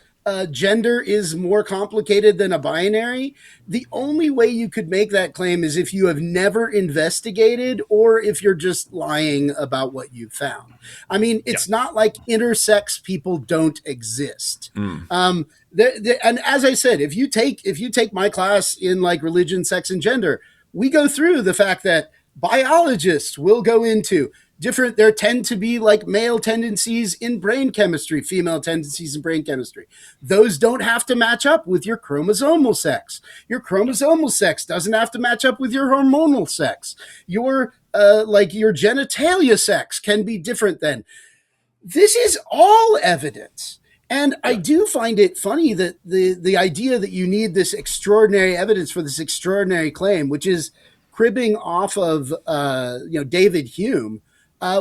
gender is more complicated than a binary, the only way you could make that claim is if you have never investigated or if you're just lying about what you found. I mean, it's not like intersex people don't exist. And as I said, if you take my class in like religion, sex, and gender, we go through the fact that biologists will go into there tend to be like male tendencies in brain chemistry, female tendencies in brain chemistry. Those don't have to match up with your chromosomal sex. Your chromosomal sex doesn't have to match up with your hormonal sex. Your genitalia sex can be different than. This is all evidence. And I do find it funny that the idea that you need this extraordinary evidence for this extraordinary claim, which is cribbing off of David Hume,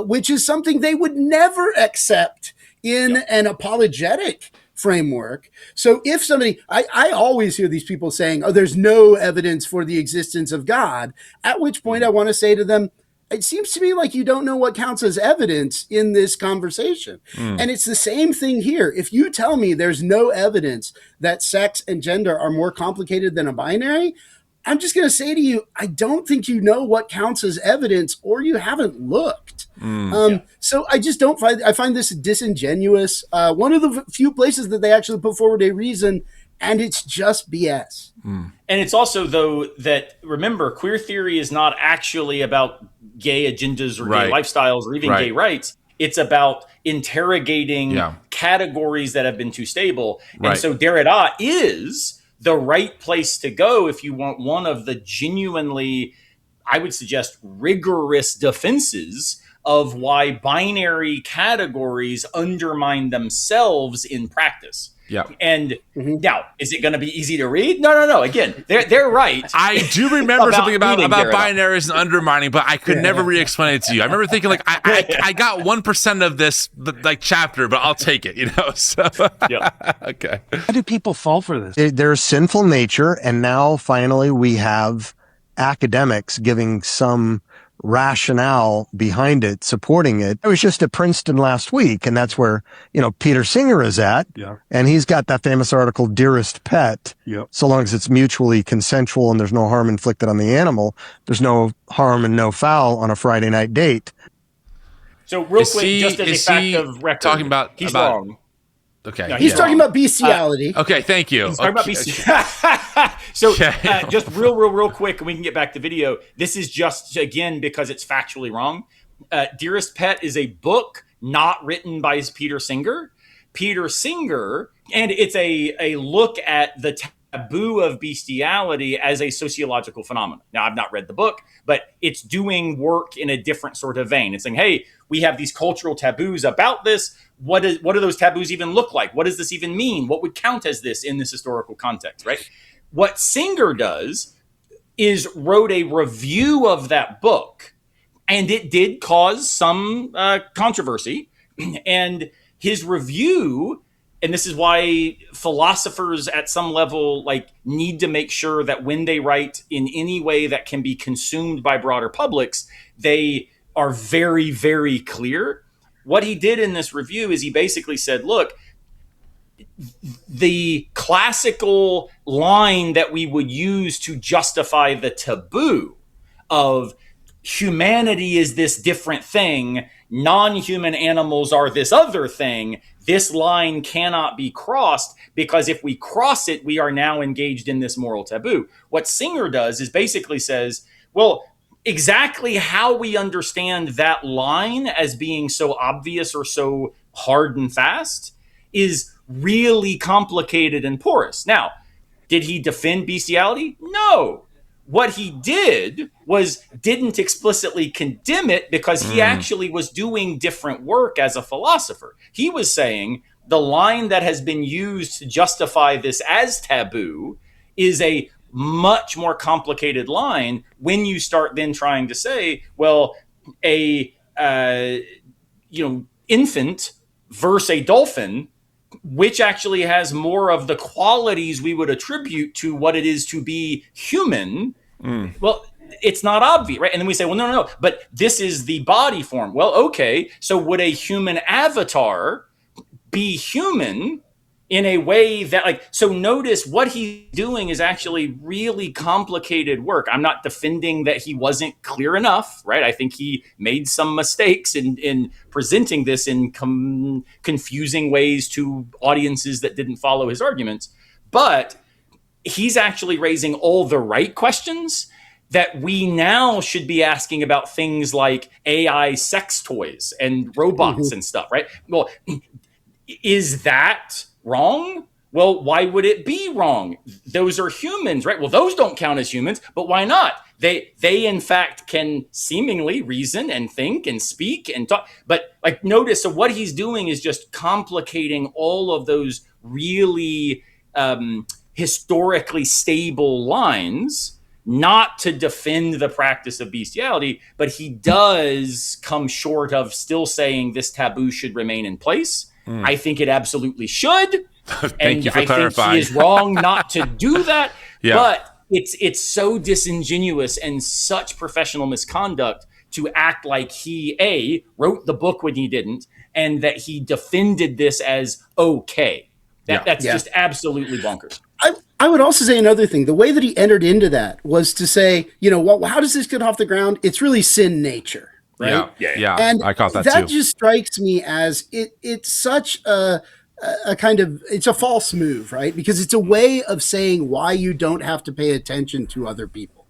which is something they would never accept in an apologetic framework. So if somebody, I always hear these people saying, oh, there's no evidence for the existence of God, at which point I want to say to them, it seems to me like you don't know what counts as evidence in this conversation. And it's the same thing here. If you tell me there's no evidence that sex and gender are more complicated than a binary, I'm just going to say to you, I don't think you know what counts as evidence or you haven't looked. So I just I find this disingenuous. One of the few places that they actually put forward a reason, and it's just BS. And it's also, though, that remember, queer theory is not actually about gay agendas or gay lifestyles or even gay rights. It's about interrogating categories that have been too stable. And so Derrida is the right place to go if you want one of the genuinely, I would suggest, rigorous defenses of why binary categories undermine themselves in practice. Yeah. And now, is it going to be easy to read? No. Again, they're right. I do remember something about binaries and undermining, but I could never re-explain it to you. I remember thinking like, I got 1% of this like chapter, but I'll take it, you know? So, okay. Why do people fall for this? There's sinful nature, and now finally we have academics giving some rationale behind it, supporting it. I was just at Princeton last week, and that's where, Peter Singer is at. Yeah. And he's got that famous article, Dearest Pet. Yep. So long as it's mutually consensual and there's no harm inflicted on the animal, there's no harm and no foul on a Friday night date. So real quick, just as a fact of record, talking about he's wrong. Okay. No, He's talking about bestiality. Okay, thank you. He's talking about bestiality. So just real quick, and we can get back to video. This is just, again, because it's factually wrong. Dearest Pet is a book not written by Peter Singer. Peter Singer, and it's a look at the taboo of bestiality as a sociological phenomenon. Now, I've not read the book, but it's doing work in a different sort of vein. It's saying, hey, we have these cultural taboos about this. What do those taboos even look like? What does this even mean? What would count as this in this historical context, right? What Singer does is wrote a review of that book, and it did cause some controversy. And his review, and this is why philosophers at some level like need to make sure that when they write in any way that can be consumed by broader publics, they are very, very clear. What he did in this review is he basically said, look, the classical line that we would use to justify the taboo of humanity is this different thing, non-human animals are this other thing, this line cannot be crossed, because if we cross it, we are now engaged in this moral taboo. What Singer does is basically says, well, exactly how we understand that line as being so obvious or so hard and fast is really complicated and porous. Now, did he defend bestiality? No. What he did was didn't explicitly condemn it, because he actually was doing different work as a philosopher. He was saying the line that has been used to justify this as taboo is a much more complicated line when you start then trying to say, well, a infant versus a dolphin, which actually has more of the qualities we would attribute to what it is to be human. Well, it's not obvious, right? And then we say, well, no, but this is the body form. Well, okay, so would a human avatar be human in a way that, like, so notice what he's doing is actually really complicated work. I'm not defending that he wasn't clear enough, right? I think he made some mistakes in presenting this in confusing ways to audiences that didn't follow his arguments. But he's actually raising all the right questions that we now should be asking about things like AI sex toys and robots and stuff, right? Well, is that wrong? Well, why would it be wrong? Those are humans, right? Well, those don't count as humans, but why not? They in fact can seemingly reason and think and speak and talk. But like, notice, so what he's doing is just complicating all of those really historically stable lines, not to defend the practice of bestiality, but he does come short of still saying this taboo should remain in place. I think it absolutely should. Thank you for I clarifying. think he is wrong not to do that. Yeah. But it's so disingenuous and such professional misconduct to act like he wrote the book when he didn't, and that he defended this as okay. That's just absolutely bonkers. I would also say another thing. The way that he entered into that was to say, how does this get off the ground? It's really sin nature. Right? Yeah. And I caught that too. That too. just strikes me as it's such a kind of, it's a false move, right? Because it's a way of saying why you don't have to pay attention to other people.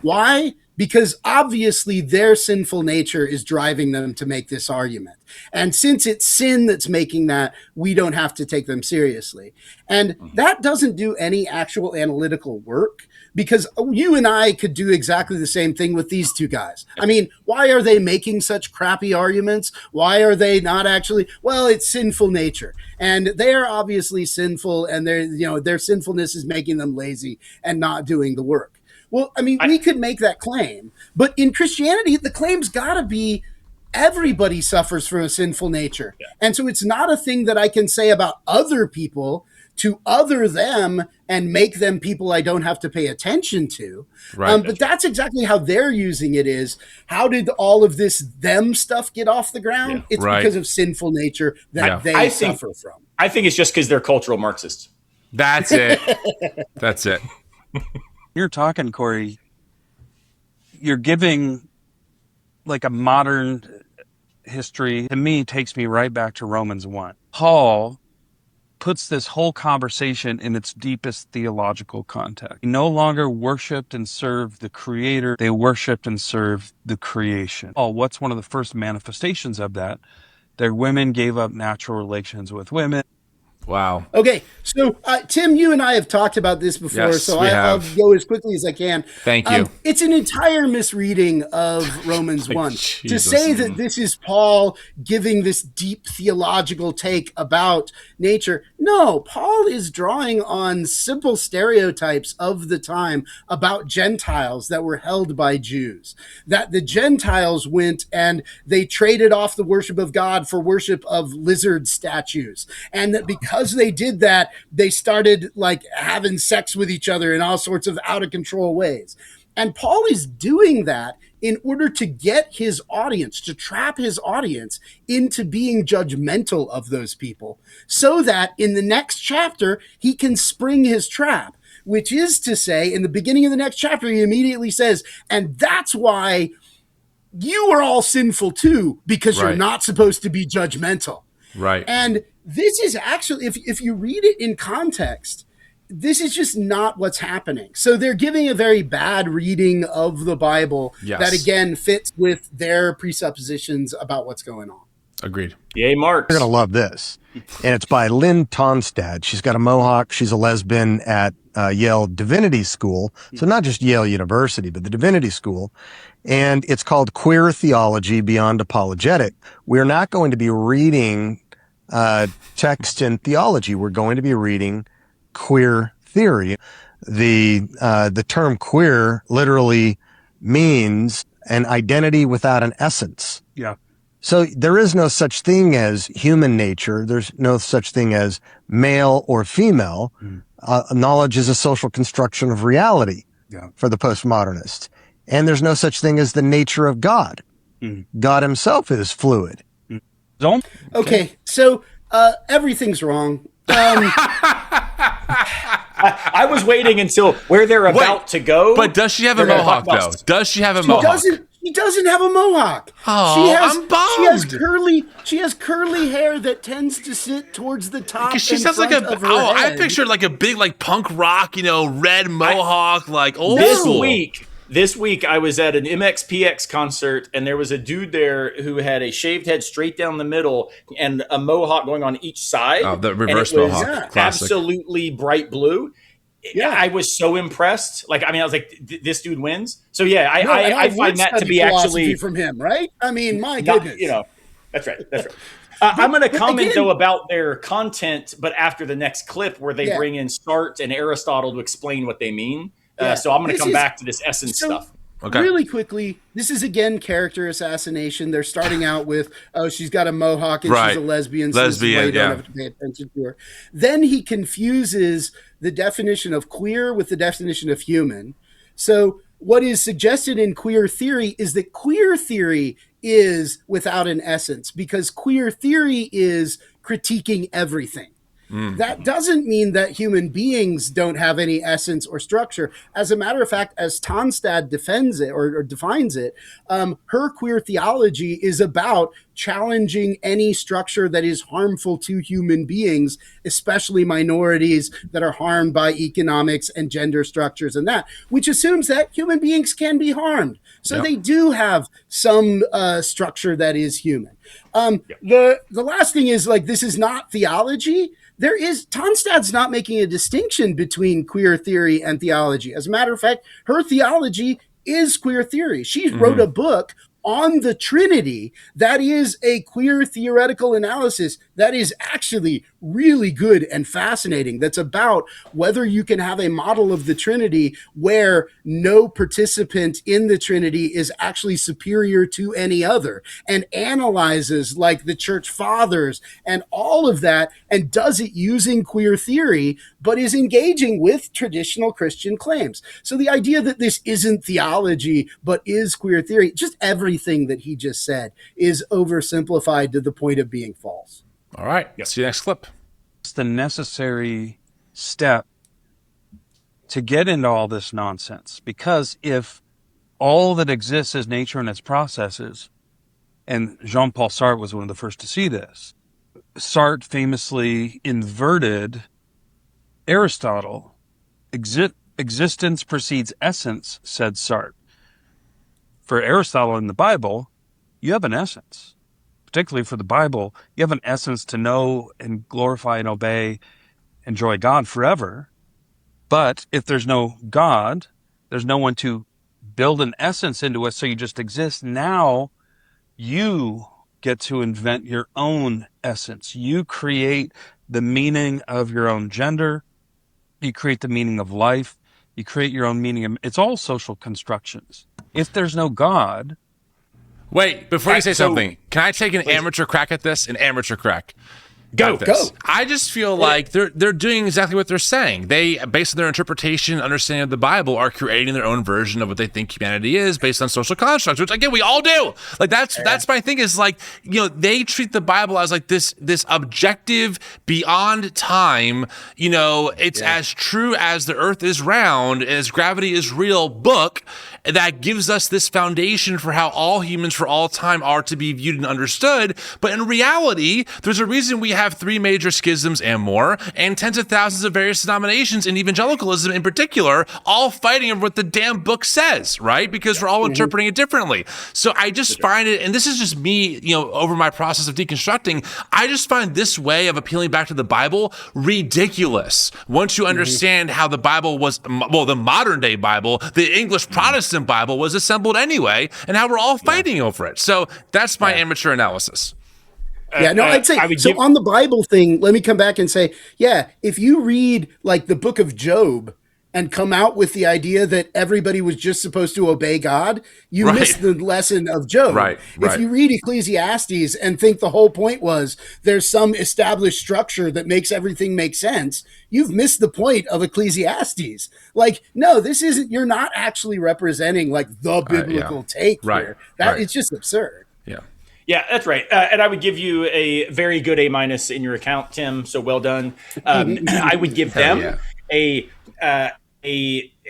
Why? Because obviously their sinful nature is driving them to make this argument. And since it's sin that's making that, we don't have to take them seriously. And that doesn't do any actual analytical work, because you and I could do exactly the same thing with these two guys. I mean, why are they making such crappy arguments? Why are they not actually, well, it's sinful nature. And they're obviously sinful, and their sinfulness is making them lazy and not doing the work. Well, I mean, we could make that claim, but in Christianity, the claim's got to be everybody suffers from a sinful nature. Yeah. And so it's not a thing that I can say about other people to other them and make them people I don't have to pay attention to. Right. But that's exactly how they're using it is, how did all of this them stuff get off the ground? Yeah. It's because of sinful nature that they suffer from. I think it's just because they're cultural Marxists. That's it. That's it. You're talking, Corey, you're giving like a modern history. To me, takes me right back to Romans 1. Paul puts this whole conversation in its deepest theological context. They no longer worshipped and served the Creator. They worshipped and served the creation. Oh, what's one of the first manifestations of that? Their women gave up natural relations with women. Wow. Okay, so Tim, you and I have talked about this before, Yes, so we I'll have. go as quickly as I can. Thank you. It's an entire misreading of Romans 1. To Jesus. say that this is Paul giving this deep theological take about nature. No, Paul is drawing on simple stereotypes of the time about Gentiles that were held by Jews. That the Gentiles went and they traded off the worship of God for worship of lizard statues. And that because they did that, they started like having sex with each other in all sorts of out of control ways. And Paul is doing that in order to get his audience, to trap his audience into being judgmental of those people, so that in the next chapter, he can spring his trap, which is to say, in the beginning of the next chapter, he immediately says, and that's why you are all sinful too, because you're Right. not supposed to be judgmental. Right. And this is actually, if you read it in context, this is just not what's happening. So they're giving a very bad reading of the Bible Yes. that, again, fits with their presuppositions about what's going on. Agreed. Yay, Marx. You're going to love this. And it's by Lynn Tonstad. She's got a mohawk. She's a lesbian at Yale Divinity School. So not just Yale University, but the Divinity School. And it's called Queer Theology Beyond Apologetic. We're not going to be reading text in theology. We're going to be reading queer theory. The term queer literally means an identity without an essence. Yeah. So there is no such thing as human nature. There's no such thing as male or female. Knowledge is a social construction of reality for the postmodernist. And there's no such thing as the nature of God. God himself is fluid. Okay, so everything's wrong. I was waiting until where they're about to go. But does she have a They're gonna mohawk, talk about- though? Does she have a mohawk? She doesn't have a mohawk. Oh, I'm bummed. She has curly hair that tends to sit towards the top. Because she and sounds like front a. of her Oh, I head. pictured like a big, like punk rock, red mohawk, like old This school. week, I was at an MXPX concert, and there was a dude there who had a shaved head straight down the middle and a mohawk going on each side. Oh, the reverse and it was mohawk. Classic. absolutely bright blue. Yeah, I was so impressed. Like, I mean, I was like, this dude wins. So yeah, I find that to be actually from him, right? I mean, my not, goodness. That's right. That's right. I'm going to comment, again, though, about their content, but after the next clip where they bring in Sartre and Aristotle to explain what they mean. So I'm going to come back to this essence stuff. Okay. Really quickly, this is again character assassination. They're starting out with, oh, she's got a mohawk and she's a lesbian. So this is why you don't have to pay attention to her. Then he confuses the definition of queer with the definition of human. So what is suggested in queer theory is that queer theory is without an essence, because queer theory is critiquing everything. That doesn't mean that human beings don't have any essence or structure. As a matter of fact, as Tonstad defends it or defines it, her queer theology is about challenging any structure that is harmful to human beings, especially minorities that are harmed by economics and gender structures and that, which assumes that human beings can be harmed. So they do have some structure that is human. The last thing is, like, this is not theology. Tonstad's not making a distinction between queer theory and theology. As a matter of fact, her theology is queer theory. She wrote a book on the Trinity that is a queer theoretical analysis that is actually really good and fascinating. That's about whether you can have a model of the Trinity where no participant in the Trinity is actually superior to any other, and analyzes like the church fathers and all of that, and does it using queer theory, but is engaging with traditional Christian claims. So the idea that this isn't theology, but is queer theory, just everything that he just said is oversimplified to the point of being false. All right. See you next clip. It's the necessary step to get into all this nonsense, because if all that exists is nature and its processes, and Jean-Paul Sartre was one of the first to see this, Sartre famously inverted Aristotle. Existence precedes essence, said Sartre. For Aristotle in the Bible, you have an essence. particularly for the Bible, you have an essence to know and glorify and obey, enjoy God forever. But if there's no God, there's no one to build an essence into it, so you just exist. Now you get to invent your own essence. You create the meaning of your own gender. You create the meaning of life. You create your own meaning. It's all social constructions. If there's no God... Wait, before you say something, can I take an amateur crack at this? An amateur crack. Go. I just feel like they're doing exactly what they're saying. They, based on their interpretation and understanding of the Bible, are creating their own version of what they think humanity is based on social constructs, which again we all do. Like that's my thing is like, you know, they treat the Bible as like this objective beyond time, you know, it's as true as the earth is round, as gravity is real book that gives us this foundation for how all humans for all time are to be viewed and understood. But in reality, there's a reason we have 3 major schisms and more, and tens of thousands of various denominations in evangelicalism in particular, all fighting over what the damn book says, right? Because we're all interpreting it differently. So I just find it, and this is just me, you know, over my process of deconstructing, I just find this way of appealing back to the Bible ridiculous. Once you understand how the Bible was, well, the modern day Bible, the English Protestant Bible was assembled anyway, and how we're all fighting over it. So that's my amateur analysis. I'd say, on the Bible thing, let me come back and say, if you read like the book of Job and come out with the idea that everybody was just supposed to obey God, you miss the lesson of Job. If you read Ecclesiastes and think the whole point was there's some established structure that makes everything make sense, you've missed the point of Ecclesiastes. Like, no, this isn't, you're not actually representing like the biblical take here. It's just absurd. Yeah, that's right. And I would give you a very good A- in your account, Tim. So well done. I would give them a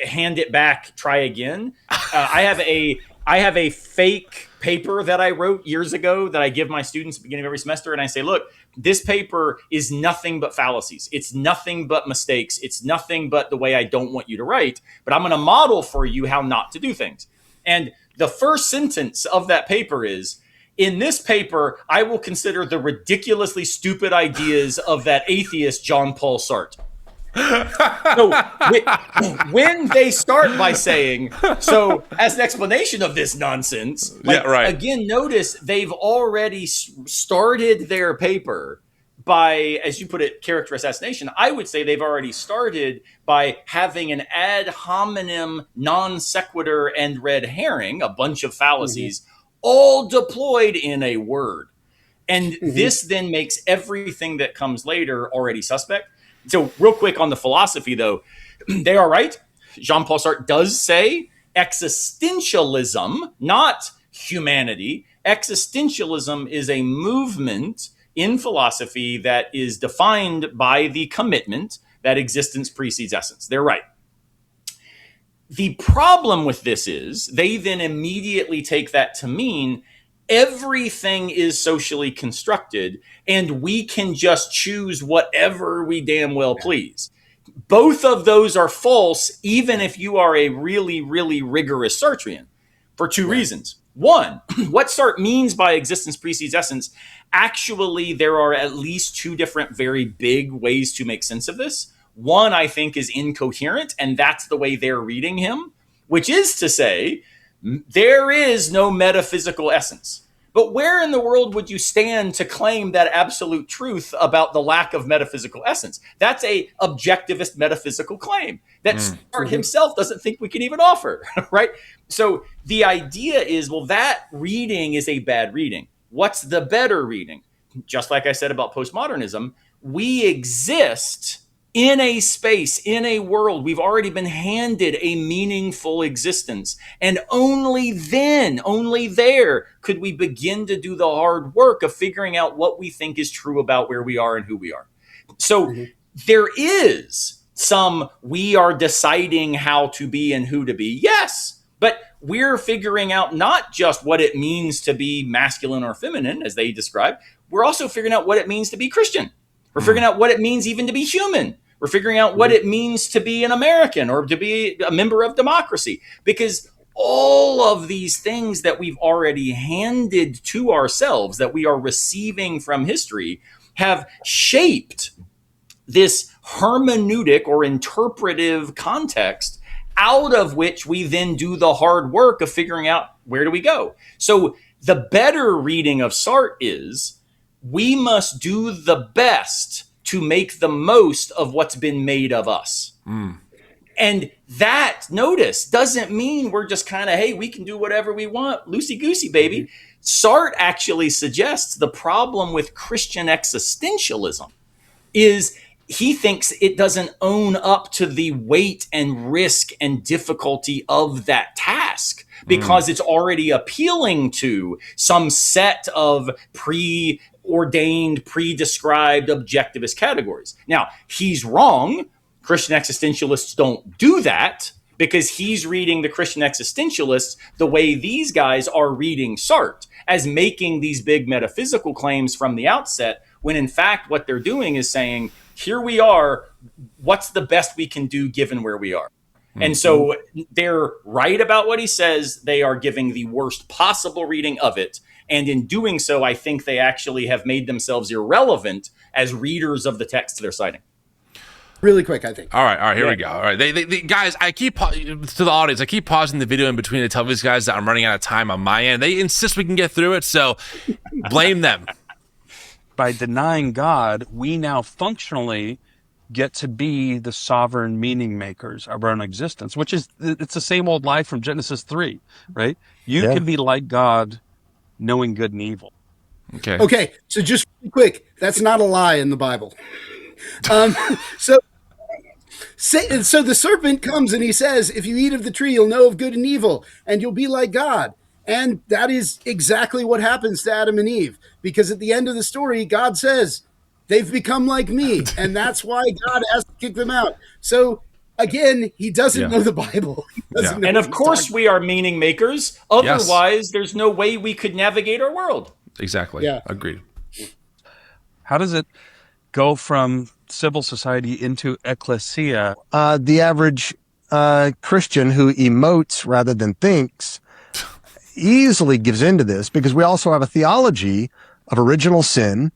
hand it back, try again. I have a fake paper that I wrote years ago that I give my students at the beginning of every semester. And I say, look, this paper is nothing but fallacies. It's nothing but mistakes. It's nothing but the way I don't want you to write. But I'm going to model for you how not to do things. And the first sentence of that paper is, in this paper, I will consider the ridiculously stupid ideas of that atheist Jean-Paul Sartre. So when they start by saying, so as an explanation of this nonsense, again, notice they've already started their paper by, as you put it, character assassination. I would say they've already started by having an ad hominem, non sequitur, and red herring, a bunch of fallacies, all deployed in a word. And this then makes everything that comes later already suspect. So real quick on the philosophy, though, they are right. Jean-Paul Sartre does say existentialism, not humanity. Existentialism is a movement in philosophy that is defined by the commitment that existence precedes essence. They're right. The problem with this is they then immediately take that to mean everything is socially constructed and we can just choose whatever we damn well please. Both of those are false, even if you are a really, really rigorous Sartrean, for 2 reasons. One, what Sartre means by existence precedes essence, actually there are at least 2 different very big ways to make sense of this. One, I think, is incoherent, and that's the way they're reading him, which is to say, there is no metaphysical essence. But where in the world would you stand to claim that absolute truth about the lack of metaphysical essence? That's a objectivist metaphysical claim that Sartre himself doesn't think we can even offer, right? So the idea is, well, that reading is a bad reading. What's the better reading? Just like I said about postmodernism, we exist in a space, in a world, we've already been handed a meaningful existence. And only then, only there, could we begin to do the hard work of figuring out what we think is true about where we are and who we are. So there is some, we are deciding how to be and who to be. Yes, but we're figuring out not just what it means to be masculine or feminine, as they describe. We're also figuring out what it means to be Christian. We're figuring out what it means even to be human. We're figuring out what it means to be an American or to be a member of democracy. Because all of these things that we've already handed to ourselves, that we are receiving from history, have shaped this hermeneutic or interpretive context out of which we then do the hard work of figuring out where do we go. So the better reading of Sartre is we must do the best to make the most of what's been made of us. And that, notice, doesn't mean we're just kind of, hey, we can do whatever we want, loosey-goosey, baby. Sartre actually suggests the problem with Christian existentialism is he thinks it doesn't own up to the weight and risk and difficulty of that task because it's already appealing to some set of preordained, pre-described objectivist categories. Now, he's wrong. Christian existentialists don't do that because he's reading the Christian existentialists the way these guys are reading Sartre, as making these big metaphysical claims from the outset, when in fact what they're doing is saying, here we are, what's the best we can do given where we are? And so they're right about what he says. They are giving the worst possible reading of it. And in doing so, I think they actually have made themselves irrelevant as readers of the text they're citing. Really quick, I think. All right, here we go. All right, they guys, I keep to the audience. I keep pausing the video in between to tell these guys that I'm running out of time on my end. They insist we can get through it, so blame them. By denying God, we now functionally get to be the sovereign meaning makers of our own existence, which is, it's the same old lie from Genesis 3, right? You can be like God, knowing good and evil. Okay, so just really quick, that's not a lie in the Bible. So the serpent comes and he says, if you eat of the tree, you'll know of good and evil, and you'll be like God. And that is exactly what happens to Adam and Eve, because at the end of the story, God says, they've become like me, and that's why God has to kick them out. So again, he doesn't know the Bible. Know and of course we are meaning makers. Otherwise, there's no way we could navigate our world. Exactly. Yeah. Agreed. How does it go from civil society into ecclesia? The average Christian who emotes rather than thinks easily gives into this, because we also have a theology of original sin.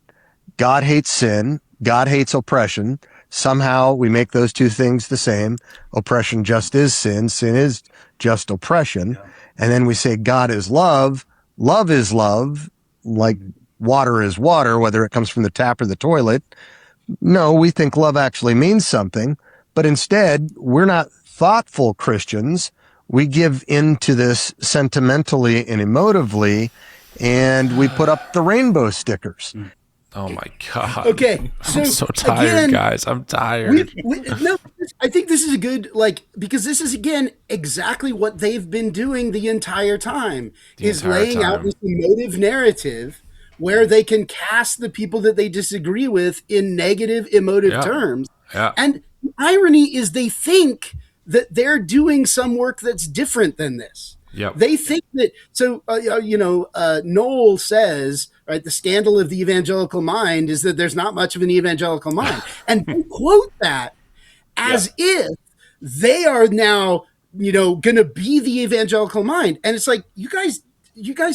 God hates sin. God hates oppression. Somehow we make those two things the same. Oppression just is sin. Sin is just oppression. Yeah. And then we say God is love. Love is love, like water is water, whether it comes from the tap or the toilet. No, we think love actually means something, but instead we're not thoughtful Christians. We give into this sentimentally and emotively, and we put up the rainbow stickers. Oh my God. Okay. I'm so tired, again, guys. I'm tired. No, I think this is a good, because this is, again, exactly what they've been doing the entire time, laying out this emotive narrative where they can cast the people that they disagree with in negative emotive terms. Yeah. And the irony is they think that they're doing some work that's different than this. Yep. They think that, Noel says, right, the scandal of the evangelical mind is that there's not much of an evangelical mind. And they quote that as if they are now, going to be the evangelical mind. And it's like, you guys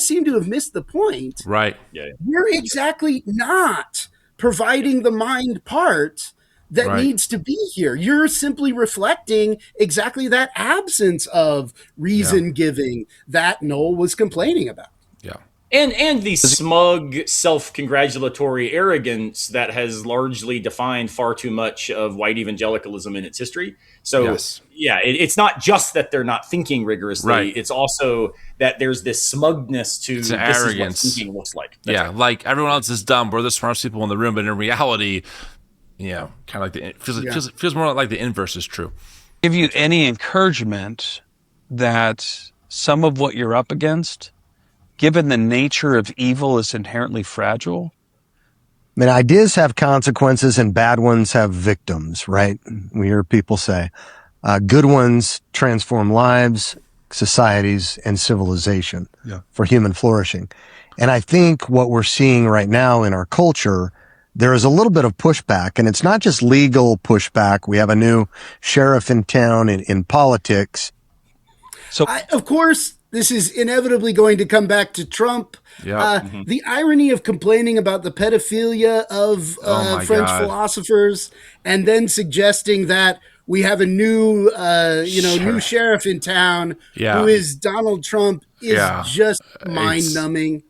seem to have missed the point. Right. Yeah. You're exactly not providing the mind part that needs to be here. You're simply reflecting exactly that absence of reason giving that Noel was complaining about. Yeah. And the smug, self-congratulatory arrogance that has largely defined far too much of white evangelicalism in its history. So, it's not just that they're not thinking rigorously. Right. It's also that there's this smugness to this arrogance. Is what thinking looks like. That's like everyone else is dumb. We're the smartest people in the room, but in reality, kind of like feels more like the inverse is true. Give you any encouragement that some of what you're up against, given the nature of evil, is inherently fragile? I mean, ideas have consequences and bad ones have victims, right? We hear people say, good ones transform lives, societies, and civilization for human flourishing. And I think what we're seeing right now in our culture, there is a little bit of pushback, and it's not just legal pushback. We have a new sheriff in town in politics. So, Of course, this is inevitably going to come back to Trump. Yeah. The irony of complaining about the pedophilia of my French God. philosophers, and then suggesting that we have a new, new sheriff in town Yeah. who is Donald Trump is Yeah. just mind-numbing.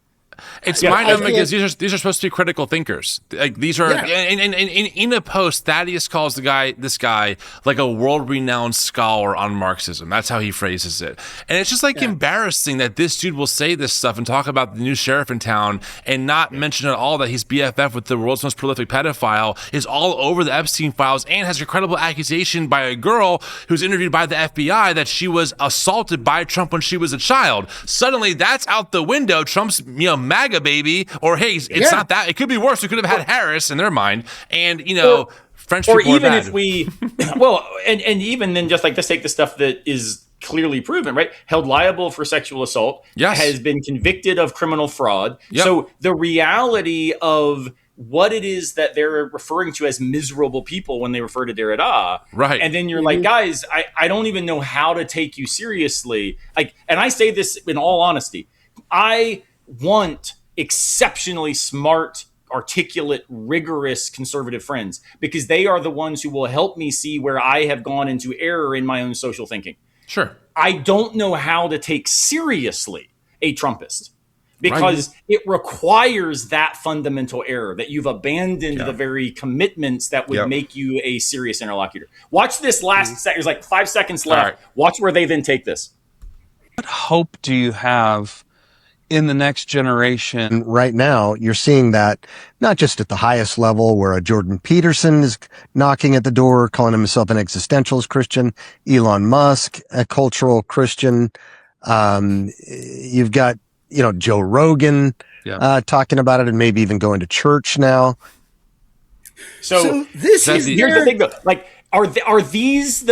It's Yeah, mind-numbing I because these are supposed to be critical thinkers. Like these are, Yeah. in a post, Thaddeus calls this guy like a world-renowned scholar on Marxism. That's how he phrases it, and it's just like embarrassing that this dude will say this stuff and talk about the new sheriff in town and not mention at all that he's BFF with the world's most prolific pedophile, is all over the Epstein files, and has a credible accusation by a girl who's interviewed by the FBI that she was assaulted by Trump when she was a child. Suddenly, that's out the window. Trump's MAGA baby, or hey, it's not that. It could be worse. We could have had Harris in their mind, and French people or even are bad. if we, well, and even then, just take the stuff that is clearly proven, right? Held liable for sexual assault, Yes. has been convicted of criminal fraud. Yep. So the reality of what it is that they're referring to as miserable people when they refer to Derrida. Right. And then you're like, guys, I don't even know how to take you seriously. And I say this in all honesty. I want exceptionally smart, articulate, rigorous conservative friends, because they are the ones who will help me see where I have gone into error in my own social thinking. Sure. I don't know how to take seriously a Trumpist, because it requires that fundamental error, that you've abandoned the very commitments that would make you a serious interlocutor. Watch this last second. There's like 5 seconds left. Right. Watch where they then take this. what hope do you have in the next generation? Right now, you're seeing that not just at the highest level where a Jordan Peterson is knocking at the door, calling himself an existentialist Christian, Elon Musk, a cultural Christian. You've got, Joe Rogan, talking about it and maybe even going to church now. So this is here's the thing though. Are these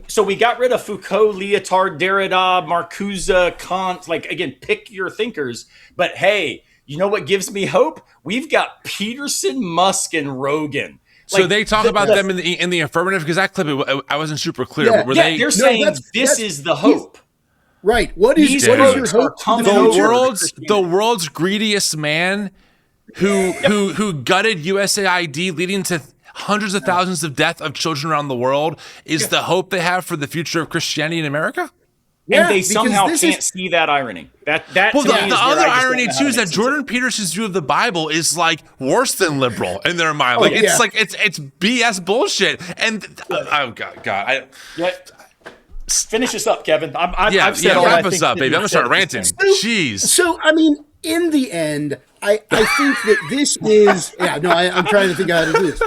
so we got rid of Foucault, Lyotard, Derrida, Marcuse, Kant, again, pick your thinkers. But hey, you know what gives me hope? We've got Peterson, Musk, and Rogan. So they talk about them in the affirmative, because that clip, I wasn't super clear. Yeah. But They're saying this is the hope. Right. What is your hope? The world's greediest man who gutted USAID, leading to hundreds of thousands of deaths of children around the world, is the hope they have for the future of Christianity in America? And they somehow can't see that irony. That well, to me is the where other I just irony don't know how too to is make that sense Jordan of it. Peterson's view of the Bible is worse than liberal in their mind. It's BS bullshit. And oh god, Finish this up, Kevin. I've said all wrap us up, baby. I'm gonna start ranting. Jeez. So I mean, in the end, I think that this is I'm trying to think out how to do this.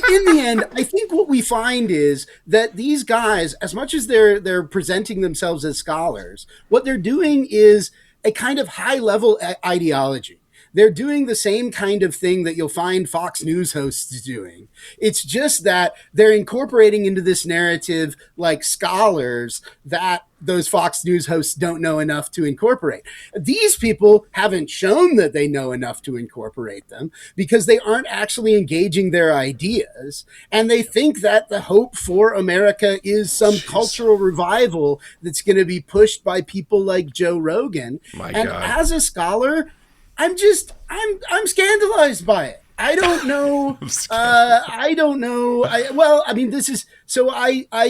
In the end, I think what we find is that these guys, as much as they're presenting themselves as scholars, what they're doing is a kind of high level ideology. They're doing the same kind of thing that you'll find Fox News hosts doing. It's just that they're incorporating into this narrative scholars that those Fox News hosts don't know enough to incorporate. These people haven't shown that they know enough to incorporate them because they aren't actually engaging their ideas. And they think that the hope for America is some cultural revival that's going to be pushed by people like Joe Rogan. My and God. as a scholar, I'm scandalized by it. I don't know. I don't know. I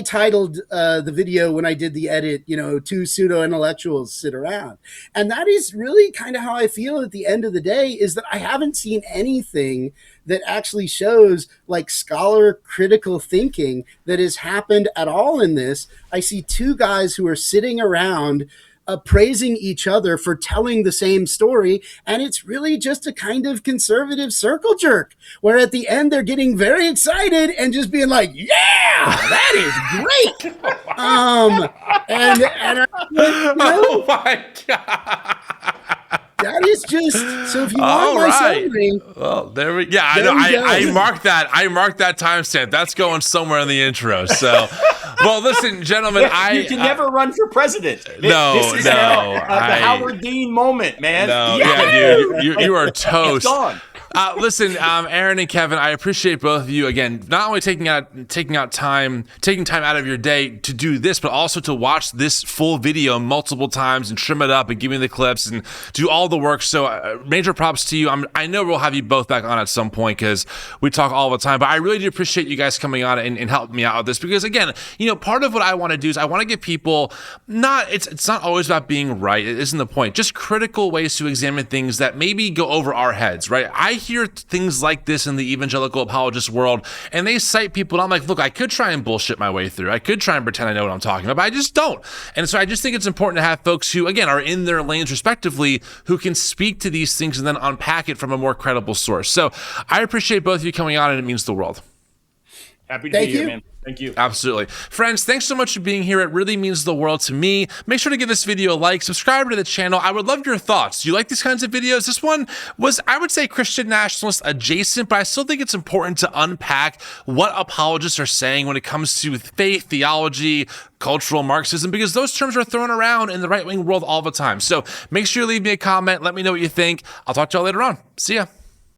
titled the video when I did the edit, two pseudo-intellectuals sit around. And that is really kind of how I feel at the end of the day, is that I haven't seen anything that actually shows scholar critical thinking that has happened at all in this. I see two guys who are sitting around praising each other for telling the same story, and it's really just a kind of conservative circle jerk, where at the end they're getting very excited and just being like, "Yeah, that is great." Oh my god. That is just so. If you want my summary, well, there we. Yeah, I know. I marked that. I marked that timestamp. That's going somewhere in the intro. So, well, listen, gentlemen. You can never run for president. This is the Howard Dean moment, man. No, dude, you are toast. It's gone. Listen, Aaron and Kevin, I appreciate both of you again. Not only taking time out of your day to do this, but also to watch this full video multiple times and trim it up and give me the clips and do all the work. So major props to you. I know we'll have you both back on at some point because we talk all the time. But I really do appreciate you guys coming on and helping me out with this because again, part of what I want to do is I want to give people it's not always about being right. It isn't the point. Just critical ways to examine things that maybe go over our heads, right? I hear things like this in the evangelical apologist world, and they cite people, and I'm like, look, I could try and bullshit my way through. I could try and pretend I know what I'm talking about, but I just don't. And so I just think it's important to have folks who, again, are in their lanes respectively, who can speak to these things and then unpack it from a more credible source. So I appreciate both of you coming on, and it means the world. Happy to be here, man. Thank you. Absolutely. Friends, thanks so much for being here. It really means the world to me. Make sure to give this video a like, subscribe to the channel. I would love your thoughts. Do you like these kinds of videos? This one was, I would say, Christian nationalist adjacent, but I still think it's important to unpack what apologists are saying when it comes to faith, theology, cultural Marxism, because those terms are thrown around in the right-wing world all the time. So make sure you leave me a comment. Let me know what you think. I'll talk to y'all later on. See ya.